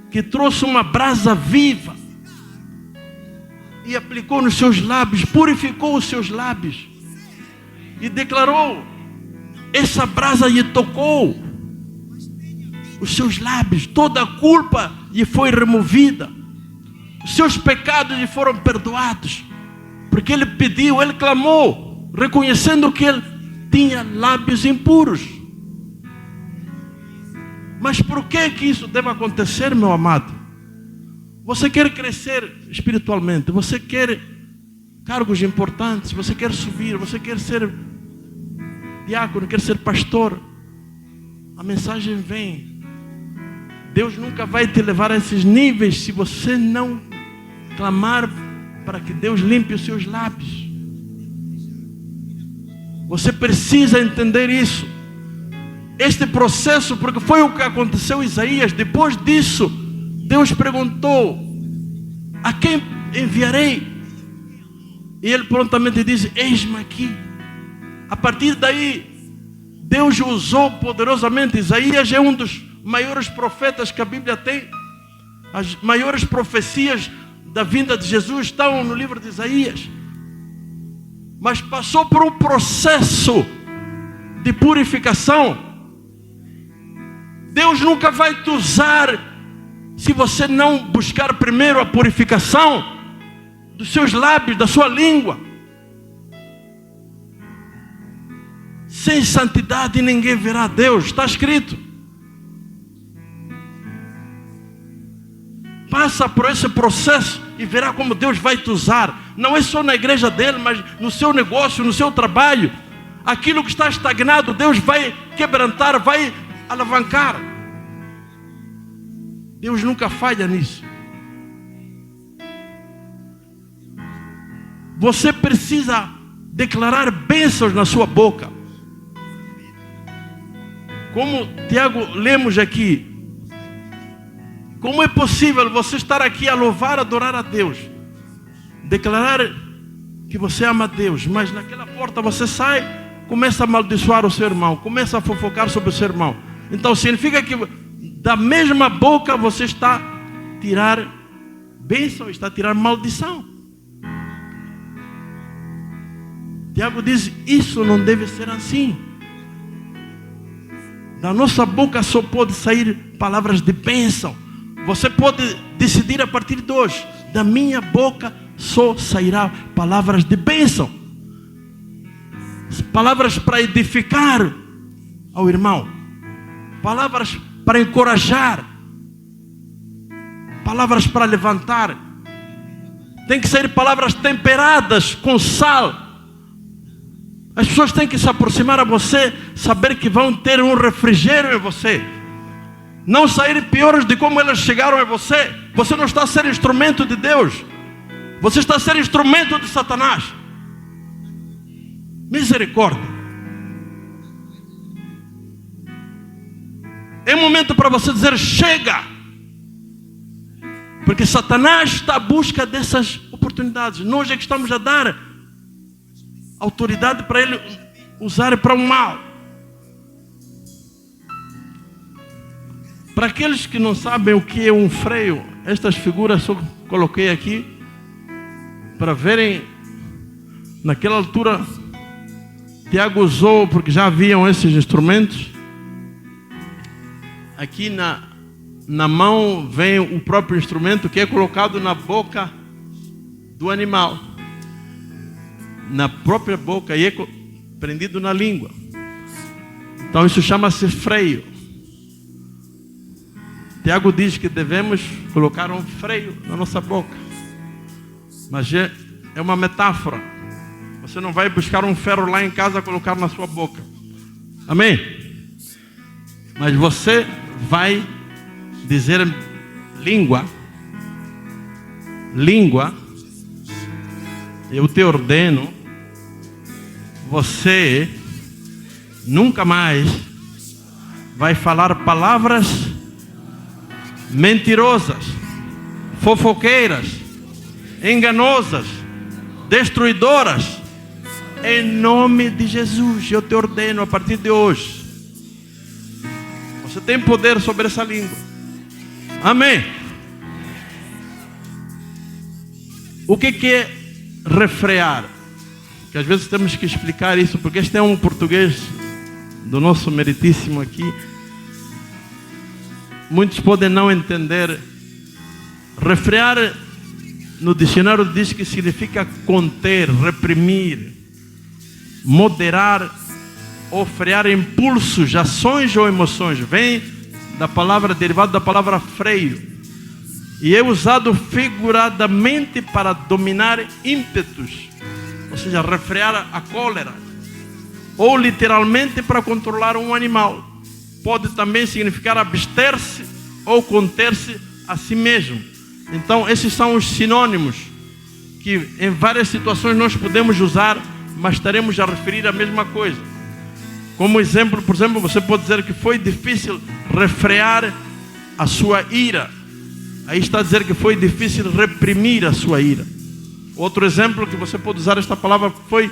que trouxe uma brasa viva e aplicou nos seus lábios, purificou os seus lábios e declarou: essa brasa lhe tocou os seus lábios, toda a culpa lhe foi removida, os seus pecados lhe foram perdoados, porque ele pediu, ele clamou, reconhecendo que ele tinha lábios impuros. Mas por que isso deve acontecer, meu amado? Você quer crescer espiritualmente, você quer cargos importantes, você quer subir, você quer ser diácono, quer ser pastor. A mensagem vem. Deus nunca vai te levar a esses níveis se você não clamar para que Deus limpe os seus lábios. Você precisa entender isso. Este processo, porque foi o que aconteceu em Isaías. Depois disso, Deus perguntou: a quem enviarei? E ele prontamente disse: eis-me aqui. A partir daí, Deus usou poderosamente. Isaías é um dos maiores profetas que a Bíblia tem. As maiores profecias da vinda de Jesus estão no livro de Isaías. Mas passou por um processo de purificação. Deus nunca vai te usar se você não buscar primeiro a purificação dos seus lábios, da sua língua. Sem santidade ninguém verá Deus, está escrito. Passa por esse processo e verá como Deus vai te usar. Não é só na igreja dele, mas no seu negócio, no seu trabalho. Aquilo que está estagnado, Deus vai quebrantar, vai alavancar. Deus nunca falha nisso. Você precisa declarar bênçãos na sua boca. Como Tiago lemos aqui, como é possível você estar aqui a louvar, a adorar a Deus, declarar que você ama a Deus, mas naquela porta você sai, começa a amaldiçoar o seu irmão, começa a fofocar sobre o seu irmão? Então significa que da mesma boca você está a tirar bênção, está a tirar maldição. Tiago diz: isso não deve ser assim. Da nossa boca só pode sair palavras de bênção. Você pode decidir a partir de hoje: da minha boca só sairá palavras de bênção, palavras para edificar ao irmão, palavras para encorajar, palavras para levantar. Tem que sair palavras temperadas com sal. As pessoas têm que se aproximar a você, saber que vão ter um refrigério em você, não saírem piores de como elas chegaram a você. Você não está a ser instrumento de Deus, você está a ser instrumento de Satanás. Misericórdia. É momento para você dizer: chega! Porque Satanás está à busca dessas oportunidades. Nós é que estamos a dar autoridade para ele usar para o mal. Para aqueles que não sabem o que é um freio, estas figuras só coloquei aqui para verem. Naquela altura, Tiago usou, porque já haviam esses instrumentos. Aqui na mão vem o próprio instrumento, que é colocado na boca do animal, na própria boca, e é prendido na língua. Então isso chama-se freio. Tiago diz que devemos colocar um freio na nossa boca, mas é uma metáfora. Você não vai buscar um ferro lá em casa e colocar na sua boca. Amém? Mas você vai dizer: língua, eu te ordeno, você nunca mais vai falar palavras mentirosas, fofoqueiras, enganosas, destruidoras. Em nome de Jesus, eu te ordeno a partir de hoje. Você tem poder sobre essa língua. Amém. O que é refrear? Que às vezes temos que explicar isso, porque este é um português do nosso meritíssimo aqui. Muitos podem não entender. Refrear no dicionário diz que significa conter, reprimir, moderar ou frear impulsos, ações ou emoções. Vem da palavra, derivado da palavra freio, e é usado figuradamente para dominar ímpetos, ou seja, refrear a cólera, ou literalmente para controlar um animal. Pode também significar abster-se ou conter-se a si mesmo. Então esses são os sinônimos que em várias situações nós podemos usar, mas estaremos a referir a mesma coisa. Como exemplo, por exemplo, você pode dizer que foi difícil refrear a sua ira. Aí está a dizer que foi difícil reprimir a sua ira. Outro exemplo que você pode usar esta palavra foi: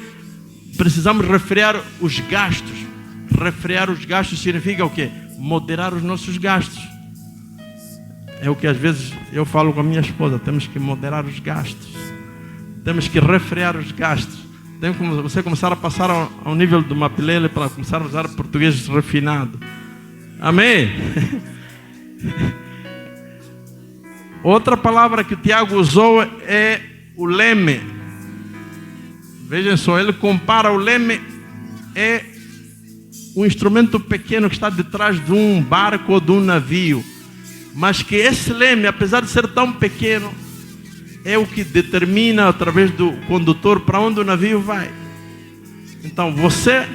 precisamos refrear os gastos. Refrear os gastos significa o quê? Moderar os nossos gastos. É o que às vezes eu falo com a minha esposa: temos que moderar os gastos. Temos que refrear os gastos. Tem como você começar a passar ao nível do Mapilele para começar a usar português refinado. Amém? Outra palavra que Tiago usou é o leme. Vejam só, ele compara o leme, é um instrumento pequeno que está detrás de um barco ou de um navio. Mas que esse leme, apesar de ser tão pequeno, é o que determina através do condutor para onde o navio vai. Então você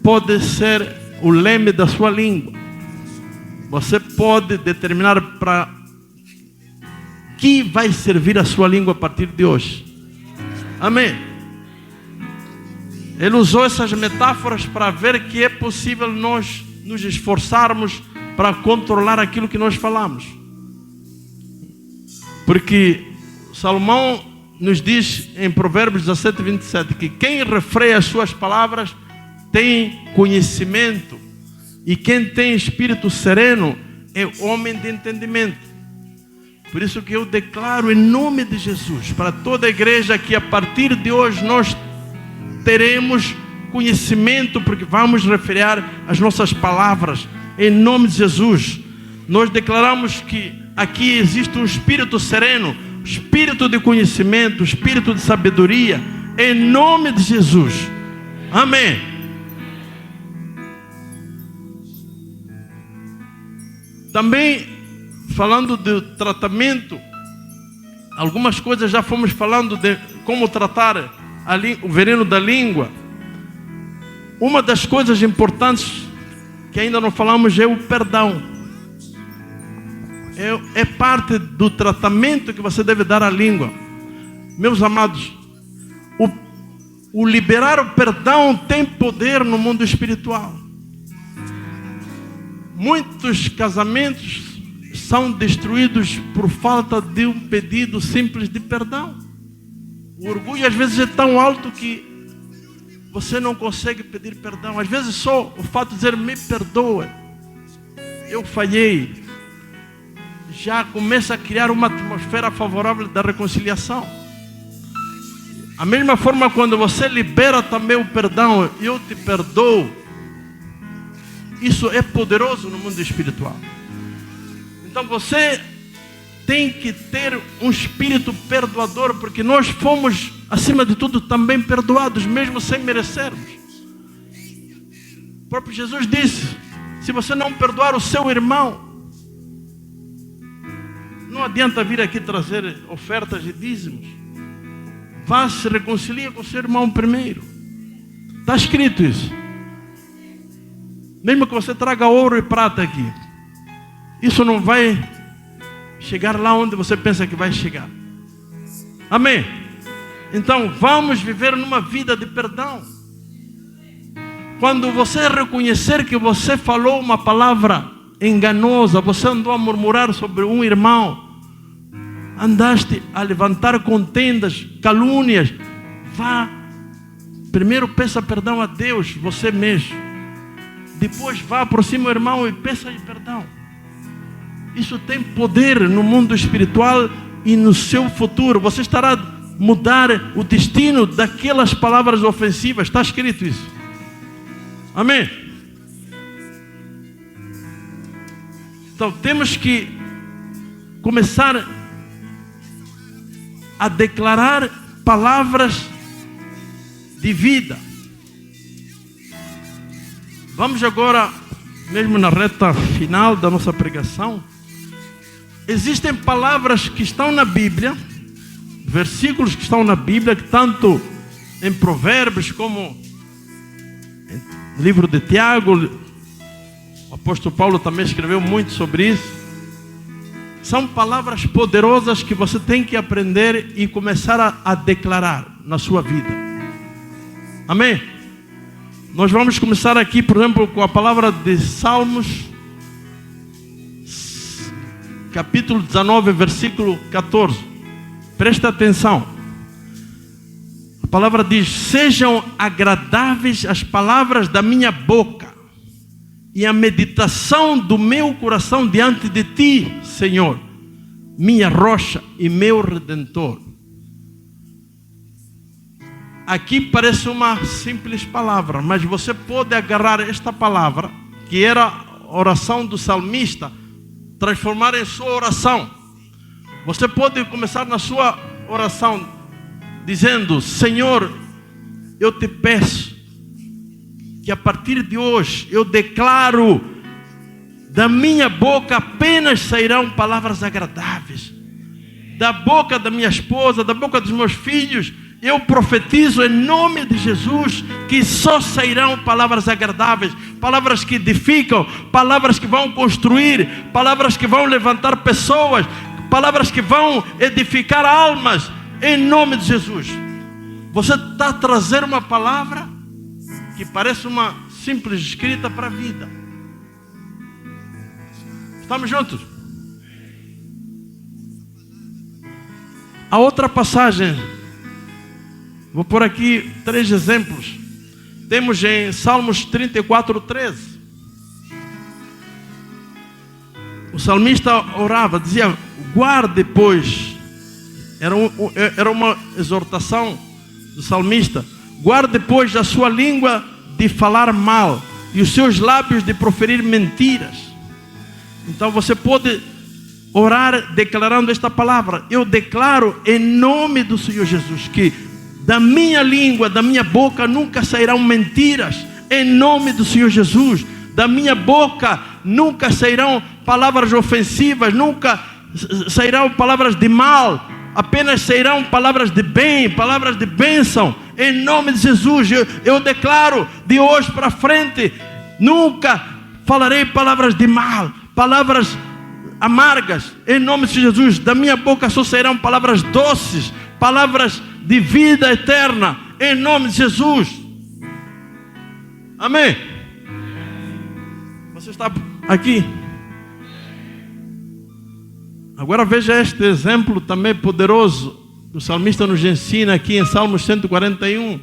pode ser o leme da sua língua. Você pode determinar para que vai servir a sua língua a partir de hoje. Amém. Ele usou essas metáforas para ver que é possível nós nos esforçarmos para controlar aquilo que nós falamos. Porque Salomão nos diz em Provérbios 17:27 que quem refreia as suas palavras tem conhecimento, e quem tem espírito sereno é homem de entendimento. Por isso que eu declaro em nome de Jesus para toda a igreja que a partir de hoje nós teremos conhecimento, porque vamos refrear as nossas palavras em nome de Jesus. Nós declaramos que aqui existe um espírito sereno, espírito de conhecimento, espírito de sabedoria, em nome de Jesus. Amém. Também falando do tratamento, algumas coisas já fomos falando de como tratar o veneno da língua. Uma das coisas importantes que ainda não falamos é o perdão. É parte do tratamento que você deve dar à língua. Meus amados, o liberar o perdão tem poder no mundo espiritual. Muitos casamentos são destruídos por falta de um pedido simples de perdão. O orgulho às vezes é tão alto que você não consegue pedir perdão. Às vezes só o fato de dizer me perdoa, eu falhei, já começa a criar uma atmosfera favorável da reconciliação. A mesma forma quando você libera também o perdão, eu te perdoo, isso é poderoso no mundo espiritual. Então você tem que ter um espírito perdoador, porque nós fomos, acima de tudo, também perdoados, mesmo sem merecermos. O próprio Jesus disse, se você não perdoar o seu irmão, não adianta vir aqui trazer ofertas e dízimos. Vá se reconciliar com o seu irmão primeiro. Está escrito isso. Mesmo que você traga ouro e prata aqui, isso não vai chegar lá onde você pensa que vai chegar. Amém? Então vamos viver numa vida de perdão. Quando você reconhecer que você falou uma palavra enganosa, você andou a murmurar sobre um irmão, andaste a levantar contendas, calúnias, vá, primeiro peça perdão a Deus, você mesmo. Depois vá, aproxima o irmão e peça perdão. Isso tem poder no mundo espiritual e no seu futuro. Você estará a mudar o destino daquelas palavras ofensivas. Está escrito isso. Amém? Então temos que começar a declarar palavras de vida. Vamos agora, mesmo na reta final da nossa pregação, existem palavras que estão na Bíblia, versículos que estão na Bíblia, que tanto em Provérbios como no livro de Tiago, o apóstolo Paulo também escreveu muito sobre isso. São palavras poderosas que você tem que aprender e começar a declarar na sua vida. Amém? Nós vamos começar aqui, por exemplo, com a palavra de Salmos, capítulo 19, versículo 14. Presta atenção. A palavra diz: sejam agradáveis as palavras da minha boca e a meditação do meu coração diante de ti, Senhor, minha rocha e meu redentor. Aqui parece uma simples palavra, mas você pode agarrar esta palavra, que era a oração do salmista, transformar em sua oração. Você pode começar na sua oração dizendo: Senhor, eu te peço que a partir de hoje eu declaro, da minha boca apenas sairão palavras agradáveis. Da boca da minha esposa, da boca dos meus filhos, eu profetizo em nome de Jesus que só sairão palavras agradáveis, palavras que edificam, palavras que vão construir, palavras que vão levantar pessoas, palavras que vão edificar almas, em nome de Jesus. Você está a trazer uma palavra que parece uma simples escrita para a vida. Estamos juntos? A outra passagem, vou pôr aqui 3 exemplos. Temos em Salmos 34, 13. O salmista orava, dizia: guarde, pois. Era uma exortação do salmista: guarde, pois, a sua língua de falar mal e os seus lábios de proferir mentiras. Então você pode orar declarando esta palavra: eu declaro em nome do Senhor Jesus que da minha língua, da minha boca nunca sairão mentiras, em nome do Senhor Jesus. Da minha boca nunca sairão palavras ofensivas, nunca sairão palavras de mal, apenas sairão palavras de bem, palavras de bênção, em nome de Jesus. Eu declaro de hoje para frente, nunca falarei palavras de mal, palavras amargas, em nome de Jesus. Da minha boca só sairão palavras doces, palavras de vida eterna, em nome de Jesus. Amém? Você está aqui? Agora veja este exemplo também poderoso. O salmista nos ensina aqui em Salmos 141.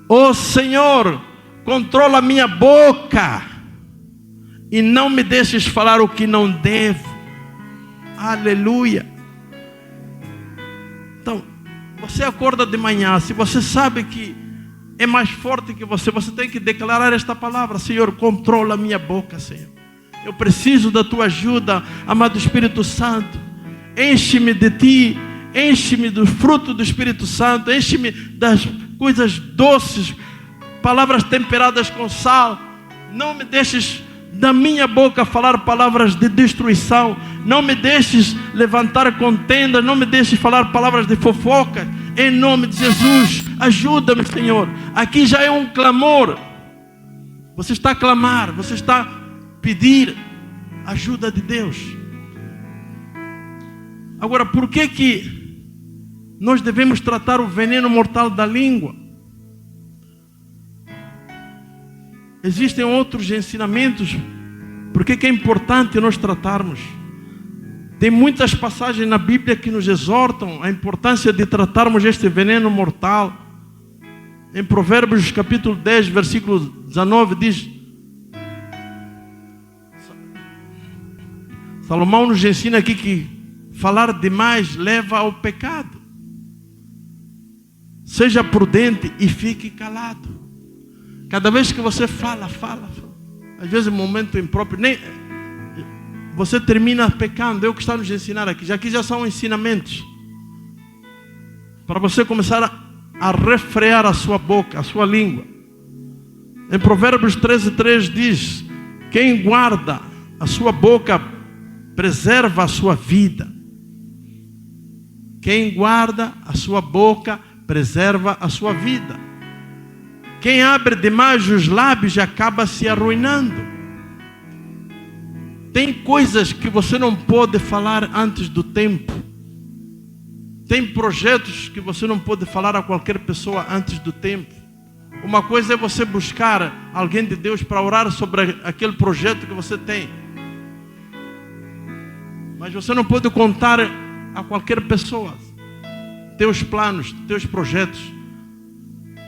Ó Senhor, controla a minha boca e não me deixes falar o que não devo. Aleluia. Então, você acorda de manhã, se você sabe que é mais forte que você tem que declarar esta palavra: Senhor, controla a minha boca, Senhor. Eu preciso da tua ajuda, amado Espírito Santo. Enche-me de ti, enche-me do fruto do Espírito Santo, enche-me das coisas doces, palavras temperadas com sal. Não me deixes da minha boca falar palavras de destruição. Não me deixes levantar contendas, não me deixes falar palavras de fofoca. Em nome de Jesus, ajuda-me, Senhor. Aqui já é um clamor. Você está a clamar, você está a pedir ajuda de Deus. Agora, por que nós devemos tratar o veneno mortal da língua? Existem outros ensinamentos. Por que é importante nós tratarmos? Tem muitas passagens na Bíblia que nos exortam a importância de tratarmos este veneno mortal. Em Provérbios capítulo 10, versículo 19 diz: Salomão nos ensina aqui que falar demais leva ao pecado. Seja prudente e fique calado. Cada vez que você fala, às vezes um momento impróprio, nem você termina pecando. É o que está nos ensinar aqui. Aqui já são ensinamentos para você começar a refrear a sua boca, a sua língua. Em Provérbios 13:3 diz: quem guarda a sua boca preserva a sua vida. Quem guarda a sua boca preserva a sua vida. Quem abre demais os lábios acaba se arruinando. Tem coisas que você não pode falar antes do tempo. Tem projetos que você não pode falar a qualquer pessoa antes do tempo. Uma coisa é você buscar alguém de Deus para orar sobre aquele projeto que você tem. Mas você não pode contar a qualquer pessoa teus planos, teus projetos.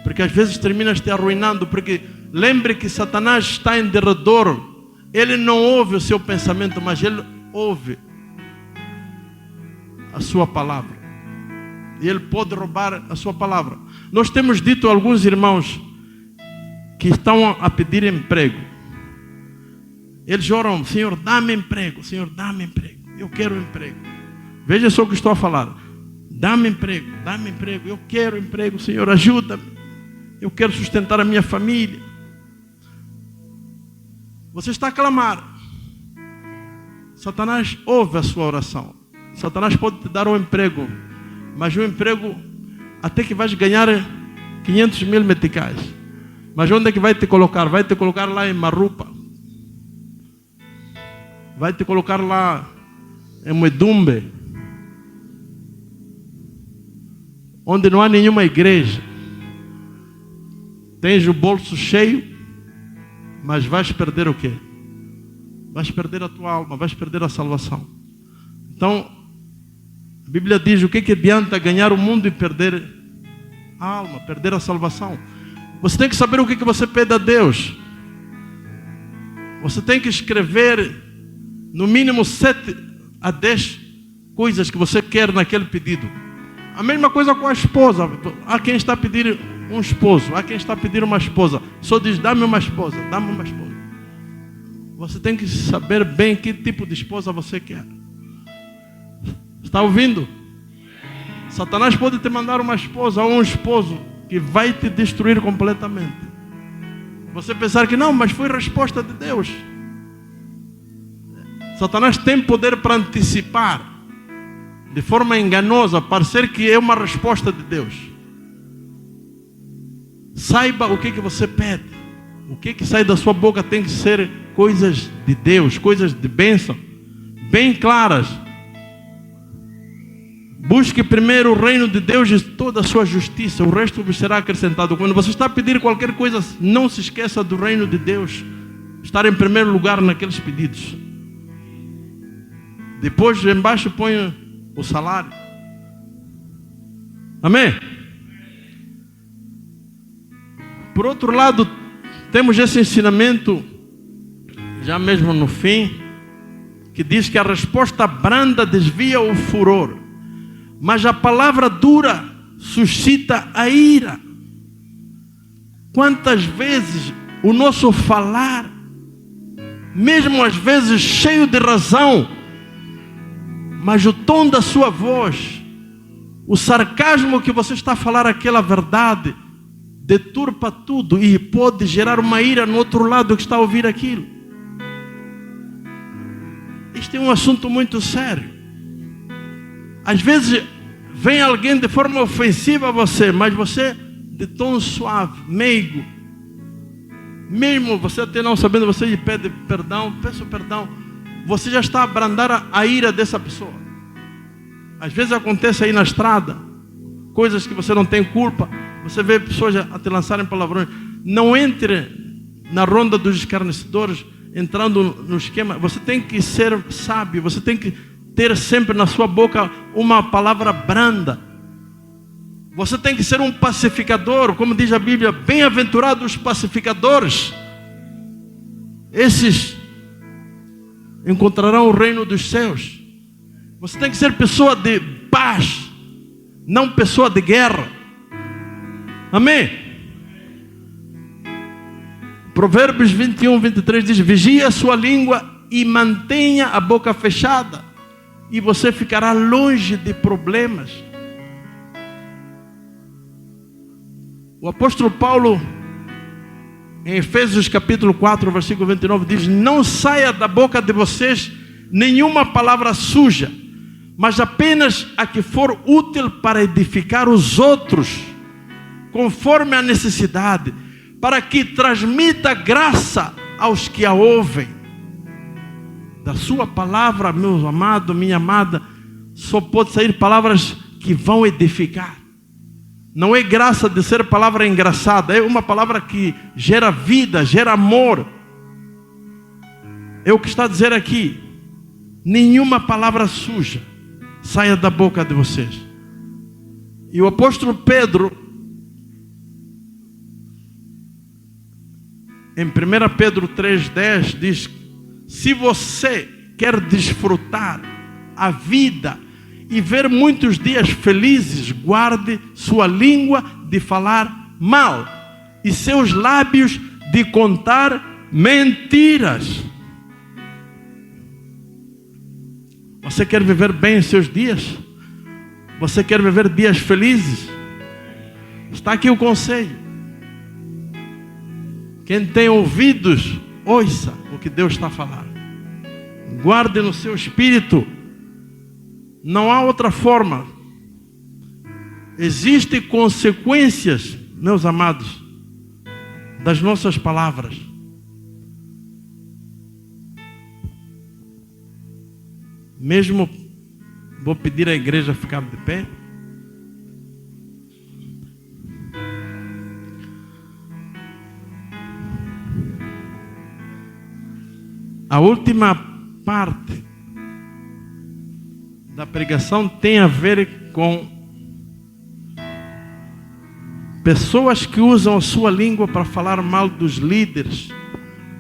Porque às vezes terminas te arruinando. Porque lembre que Satanás está em derredor. Ele não ouve o seu pensamento, mas ele ouve a sua palavra. E ele pode roubar a sua palavra. Nós temos dito a alguns irmãos que estão a pedir emprego. Eles oram: Senhor, dá-me emprego. Senhor, dá-me emprego. Eu quero emprego. Veja só o que estou a falar. Dá-me emprego, dá-me emprego. Eu quero emprego, Senhor, ajuda-me. Eu quero sustentar a minha família. Você está a clamar. Satanás ouve a sua oração. Satanás pode te dar um emprego, mas um emprego até que vais ganhar 500 mil meticais. Mas onde é que vai te colocar? Vai te colocar lá em Marupa. Vai te colocar lá em Moedumbe, onde não há nenhuma igreja. Tens o bolso cheio, mas vais perder o quê? Vais perder a tua alma, vais perder a salvação. Então, a Bíblia diz: o que adianta ganhar o mundo e perder a alma, perder a salvação? Você tem que saber o que você pede a Deus. Você tem que escrever no mínimo 7 a 10 coisas que você quer naquele pedido. A mesma coisa com a esposa. Há quem está a pedir um esposo, há quem está a pedir uma esposa. Só diz: dá-me uma esposa, dá-me uma esposa. Você tem que saber bem que tipo de esposa você quer. Está ouvindo? Satanás pode te mandar uma esposa ou um esposo que vai te destruir completamente. Você pensar que não, mas foi resposta de Deus. Satanás tem poder para antecipar de forma enganosa, parecer que é uma resposta de Deus. Saiba o que você pede. O que sai da sua boca tem que ser coisas de Deus, coisas de bênção, bem claras. Busque primeiro o reino de Deus e toda a sua justiça, o resto vos será acrescentado. Quando você está a pedir qualquer coisa, não se esqueça do reino de Deus. estar em primeiro lugar naqueles pedidos. Depois, embaixo, põe o salário. Amém? Por outro lado, temos esse ensinamento, já mesmo no fim, que diz que a resposta branda desvia o furor, mas a palavra dura suscita a ira. Quantas vezes o nosso falar, mesmo às vezes cheio de razão, mas o tom da sua voz, o sarcasmo que você está a falar aquela verdade, deturpa tudo e pode gerar uma ira no outro lado que está a ouvir aquilo. Este é um assunto muito sério. Às vezes vem alguém de forma ofensiva a você, mas você de tom suave, meigo, mesmo você até não sabendo, você lhe pede perdão, peço perdão, você já está a abrandar a ira dessa pessoa. Às vezes acontece aí na estrada, coisas que você não tem culpa, você vê pessoas a te lançarem palavrões. Não entre na ronda dos escarnecedores, entrando no esquema. Você tem que ser sábio, você tem que ter sempre na sua boca uma palavra branda. Você tem que ser um pacificador, como diz a Bíblia, bem-aventurados os pacificadores. Esses encontrarão o reino dos céus. Você tem que ser pessoa de paz, não pessoa de guerra. Amém? Provérbios 21, 23 diz: vigia a sua língua e mantenha a boca fechada, e você ficará longe de problemas. O apóstolo Paulo, em Efésios capítulo 4, versículo 29, diz: não saia da boca de vocês nenhuma palavra suja, mas apenas a que for útil para edificar os outros, conforme a necessidade, para que transmita graça aos que a ouvem. Da sua palavra, meu amado, minha amada, só pode sair palavras que vão edificar. Não é graça de ser palavra engraçada, é uma palavra que gera vida, gera amor. É o que está a dizer aqui. Nenhuma palavra suja saia da boca de vocês. E o apóstolo Pedro, em 1 Pedro 3,10 diz: se você quer desfrutar a vida e ver muitos dias felizes, guarde sua língua de falar mal e seus lábios de contar mentiras. Você quer viver bem os seus dias? Você quer viver dias felizes? Está aqui o conselho. Quem tem ouvidos, ouça o que Deus está falando. Guarde no seu espírito. Não há outra forma. Existem consequências, meus amados, das nossas palavras. Mesmo, vou pedir à igreja ficar de pé. A última parte da pregação tem a ver com pessoas que usam a sua língua para falar mal dos líderes,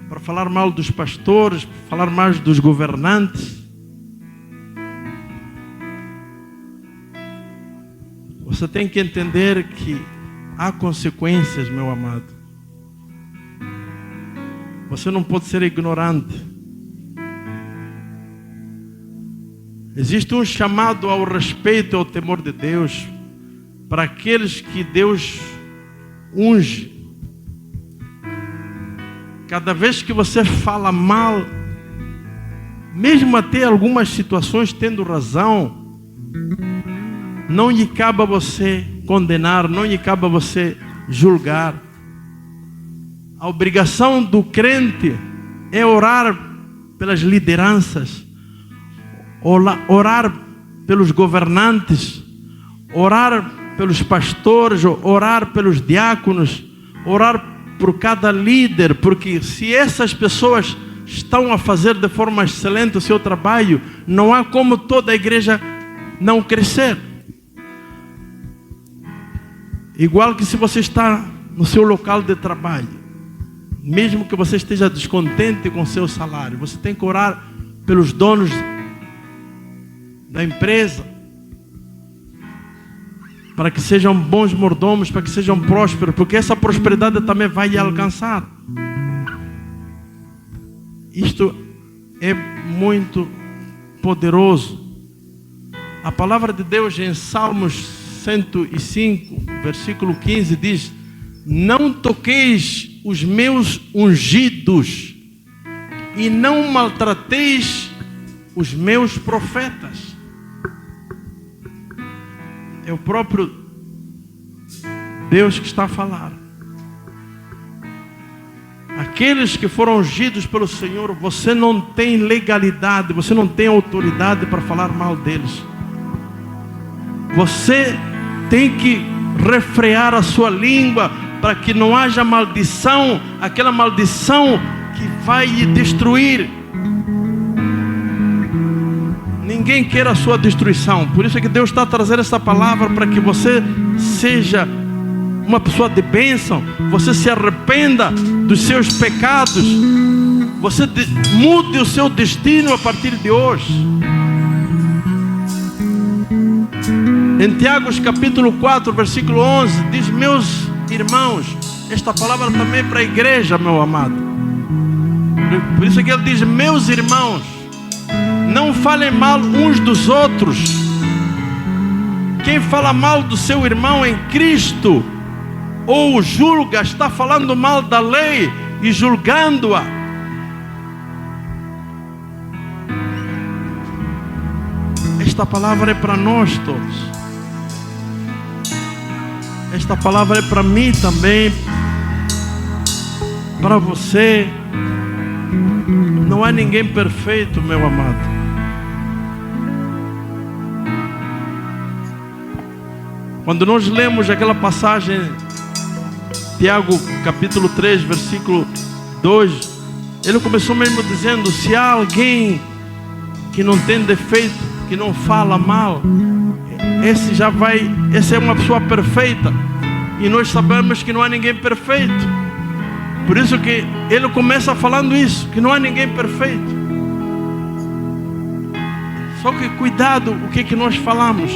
para falar mal dos pastores, para falar mal dos governantes. Você tem que entender que há consequências, meu amado. Você não pode ser ignorante. Existe um chamado ao respeito e ao temor de Deus para aqueles que Deus unge. Cada vez que você fala mal, mesmo até algumas situações tendo razão, não lhe cabe a você condenar, não lhe cabe a você julgar. A obrigação do crente é orar pelas lideranças, orar pelos governantes, orar pelos pastores, orar pelos diáconos, orar por cada líder, porque se essas pessoas estão a fazer de forma excelente o seu trabalho, não há como toda a igreja não crescer. Igual que se você está no seu local de trabalho, mesmo que você esteja descontente com o seu salário, você tem que orar pelos donos da empresa, para que sejam bons mordomos, para que sejam prósperos, porque essa prosperidade também vai lhe alcançar. Isto é muito poderoso. A palavra de Deus em Salmos 105, versículo 15 diz: não toqueis os meus ungidos e não maltrateis os meus profetas. É o próprio Deus que está a falar. Aqueles que foram ungidos pelo Senhor, você não tem legalidade, você não tem autoridade para falar mal deles. Você tem que refrear a sua língua para que não haja maldição, aquela maldição que vai lhe destruir. Ninguém quer a sua destruição. Por isso é que Deus está a trazer essa palavra, para que você seja uma pessoa de bênção, você se arrependa dos seus pecados, você mude o seu destino a partir de hoje. Em Tiago capítulo 4, versículo 11, diz: meus irmãos, esta palavra também é para a igreja, meu amado. Por isso é que ele diz: meus irmãos, não falem mal uns dos outros. Quem fala mal do seu irmão em Cristo, ou julga, está falando mal da lei e julgando-a. Esta palavra é para nós todos. Esta palavra é para mim também, para você. Não há ninguém perfeito, meu amado. Quando nós lemos aquela passagem, Tiago capítulo 3, versículo 2, ele começou mesmo dizendo: se há alguém que não tem defeito, que não fala mal, essa é uma pessoa perfeita. E nós sabemos que não há ninguém perfeito. Por isso que ele começa falando isso, que não há ninguém perfeito. Só que cuidado o que nós falamos.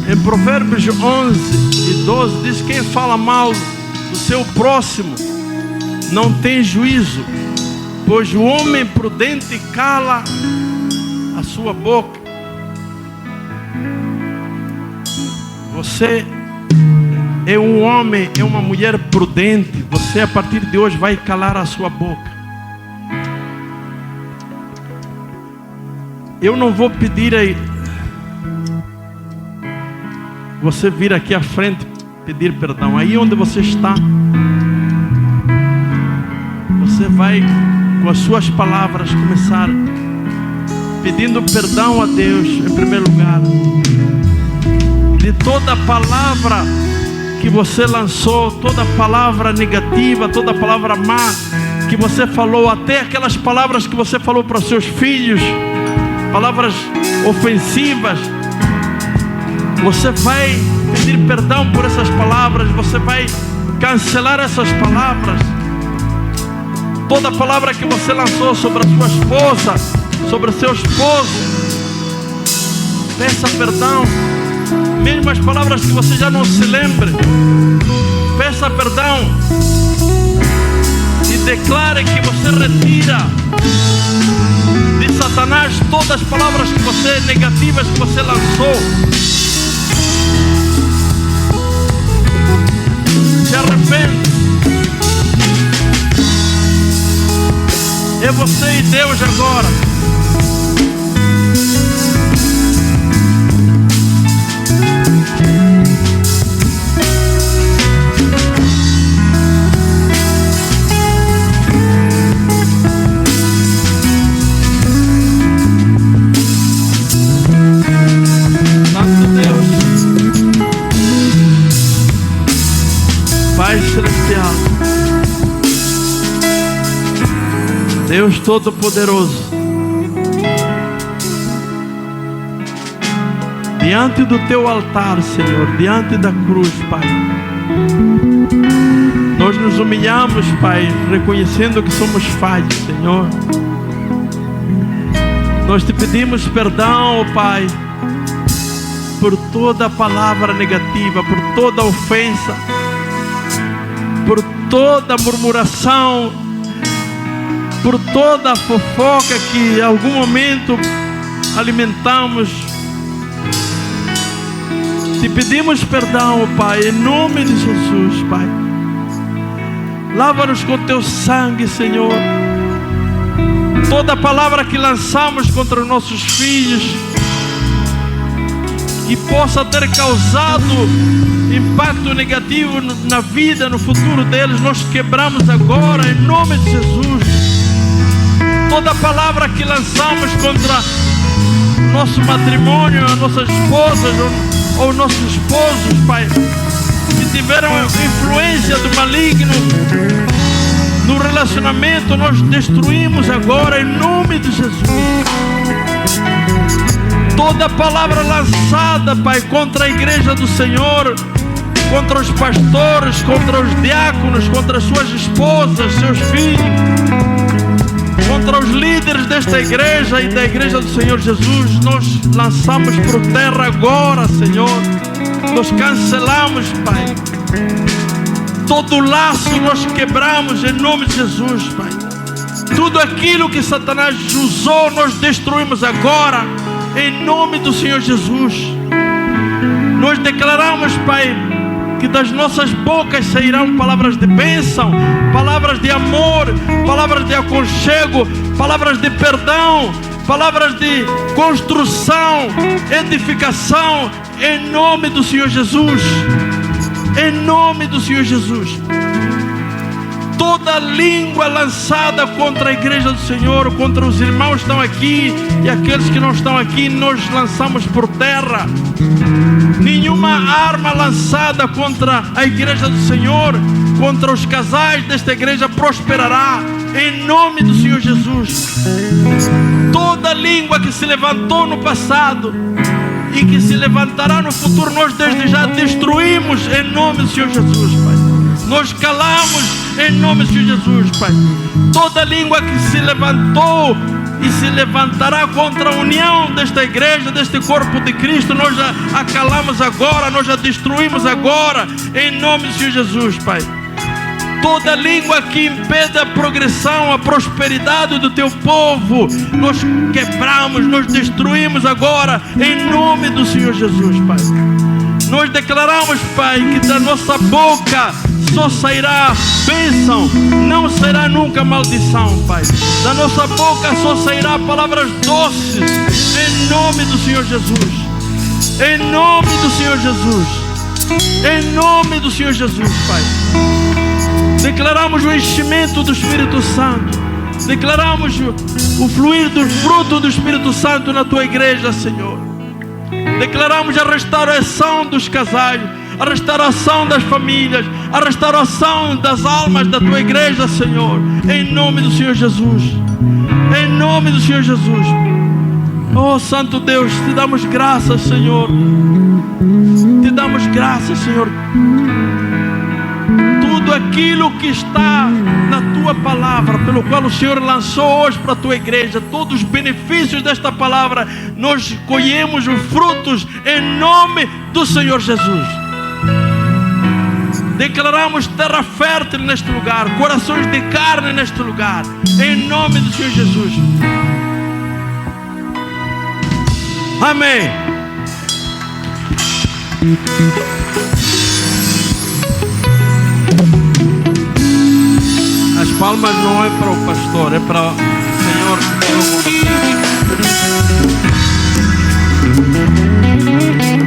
Em Provérbios 11 e 12 diz: quem fala mal do seu próximo não tem juízo, pois o homem prudente cala a sua boca. Você é um homem, é uma mulher prudente. Você a partir de hoje vai calar a sua boca. Eu não vou pedir aí você vir aqui à frente pedir perdão. Aí onde você está, você vai com as suas palavras começar pedindo perdão a Deus em primeiro lugar, de toda palavra que você lançou, toda palavra negativa, toda palavra má que você falou, até aquelas palavras que você falou para seus filhos, palavras ofensivas. Você vai pedir perdão por essas palavras, você vai cancelar essas palavras. Toda palavra que você lançou sobre a sua esposa, sobre o seu esposo, peça perdão. Mesmo as palavras que você já não se lembre, peça perdão e declare que você retira de Satanás todas as palavras que você, negativas, que você lançou. Se arrepende. É você e Deus agora. Deus Todo-Poderoso, diante do Teu altar, Senhor, diante da cruz, Pai, nós nos humilhamos, Pai, reconhecendo que somos falhos, Senhor. Nós Te pedimos perdão, Pai, por toda palavra negativa, por toda ofensa, por toda murmuração, por toda fofoca que em algum momento alimentamos. Te pedimos perdão, Pai, em nome de Jesus, Pai. Lava-nos com Teu sangue, Senhor. Toda palavra que lançamos contra os nossos filhos, que possa ter causado impacto negativo na vida, no futuro deles, nós quebramos agora, em nome de Jesus. Toda palavra que lançamos contra o nosso matrimônio, as nossas esposas ou nossos esposos, Pai, que tiveram influência do maligno no relacionamento, nós destruímos agora, em nome de Jesus. Toda palavra lançada, Pai, contra a igreja do Senhor, contra os pastores, contra os diáconos, contra as suas esposas, seus filhos, contra os líderes desta igreja e da igreja do Senhor Jesus, nós lançamos por terra agora, Senhor. Nós cancelamos, Pai. Todo laço nós quebramos em nome de Jesus, Pai. Tudo aquilo que Satanás usou, nós destruímos agora, em nome do Senhor Jesus. Nós declaramos, Pai, que das nossas bocas sairão palavras de bênção, palavras de amor, palavras de aconchego, palavras de perdão, palavras de construção, edificação, em nome do Senhor Jesus. Em nome do Senhor Jesus. Toda língua lançada contra a igreja do Senhor, contra os irmãos que estão aqui e aqueles que não estão aqui, nós lançamos por terra. Nenhuma arma lançada contra a igreja do Senhor, contra os casais desta igreja, prosperará, em nome do Senhor Jesus. Toda língua que se levantou no passado e que se levantará no futuro, nós desde já destruímos em nome do Senhor Jesus, Pai. Nós calamos em nome do Senhor Jesus, Pai. Toda língua que se levantou e se levantará contra a união desta igreja, deste corpo de Cristo, nós já a calamos agora, nós já destruímos agora, em nome do Senhor Jesus, Pai. Toda língua que impede a progressão, a prosperidade do Teu povo, nós quebramos, nós destruímos agora, em nome do Senhor Jesus, Pai. Nós declaramos, Pai, que da nossa boca só sairá bênção, não será nunca maldição, Pai. Da nossa boca só sairá palavras doces, em nome do Senhor Jesus. Em nome do Senhor Jesus. Em nome do Senhor Jesus, Pai. Declaramos o enchimento do Espírito Santo. Declaramos o fluir do fruto do Espírito Santo na Tua igreja, Senhor. Declaramos a restauração dos casais, a restauração das famílias, a restauração das almas da Tua igreja, Senhor. Em nome do Senhor Jesus. Em nome do Senhor Jesus. Oh, Santo Deus, Te damos graças, Senhor. Te damos graças, Senhor. Tudo aquilo que está na Tua palavra, pelo qual o Senhor lançou hoje para a Tua igreja, todos os benefícios desta palavra, nós colhemos os frutos em nome do Senhor Jesus. Declaramos terra fértil neste lugar, corações de carne neste lugar, em nome do Senhor Jesus. Amém. As palmas não é para o pastor, é para o Senhor que falou com você.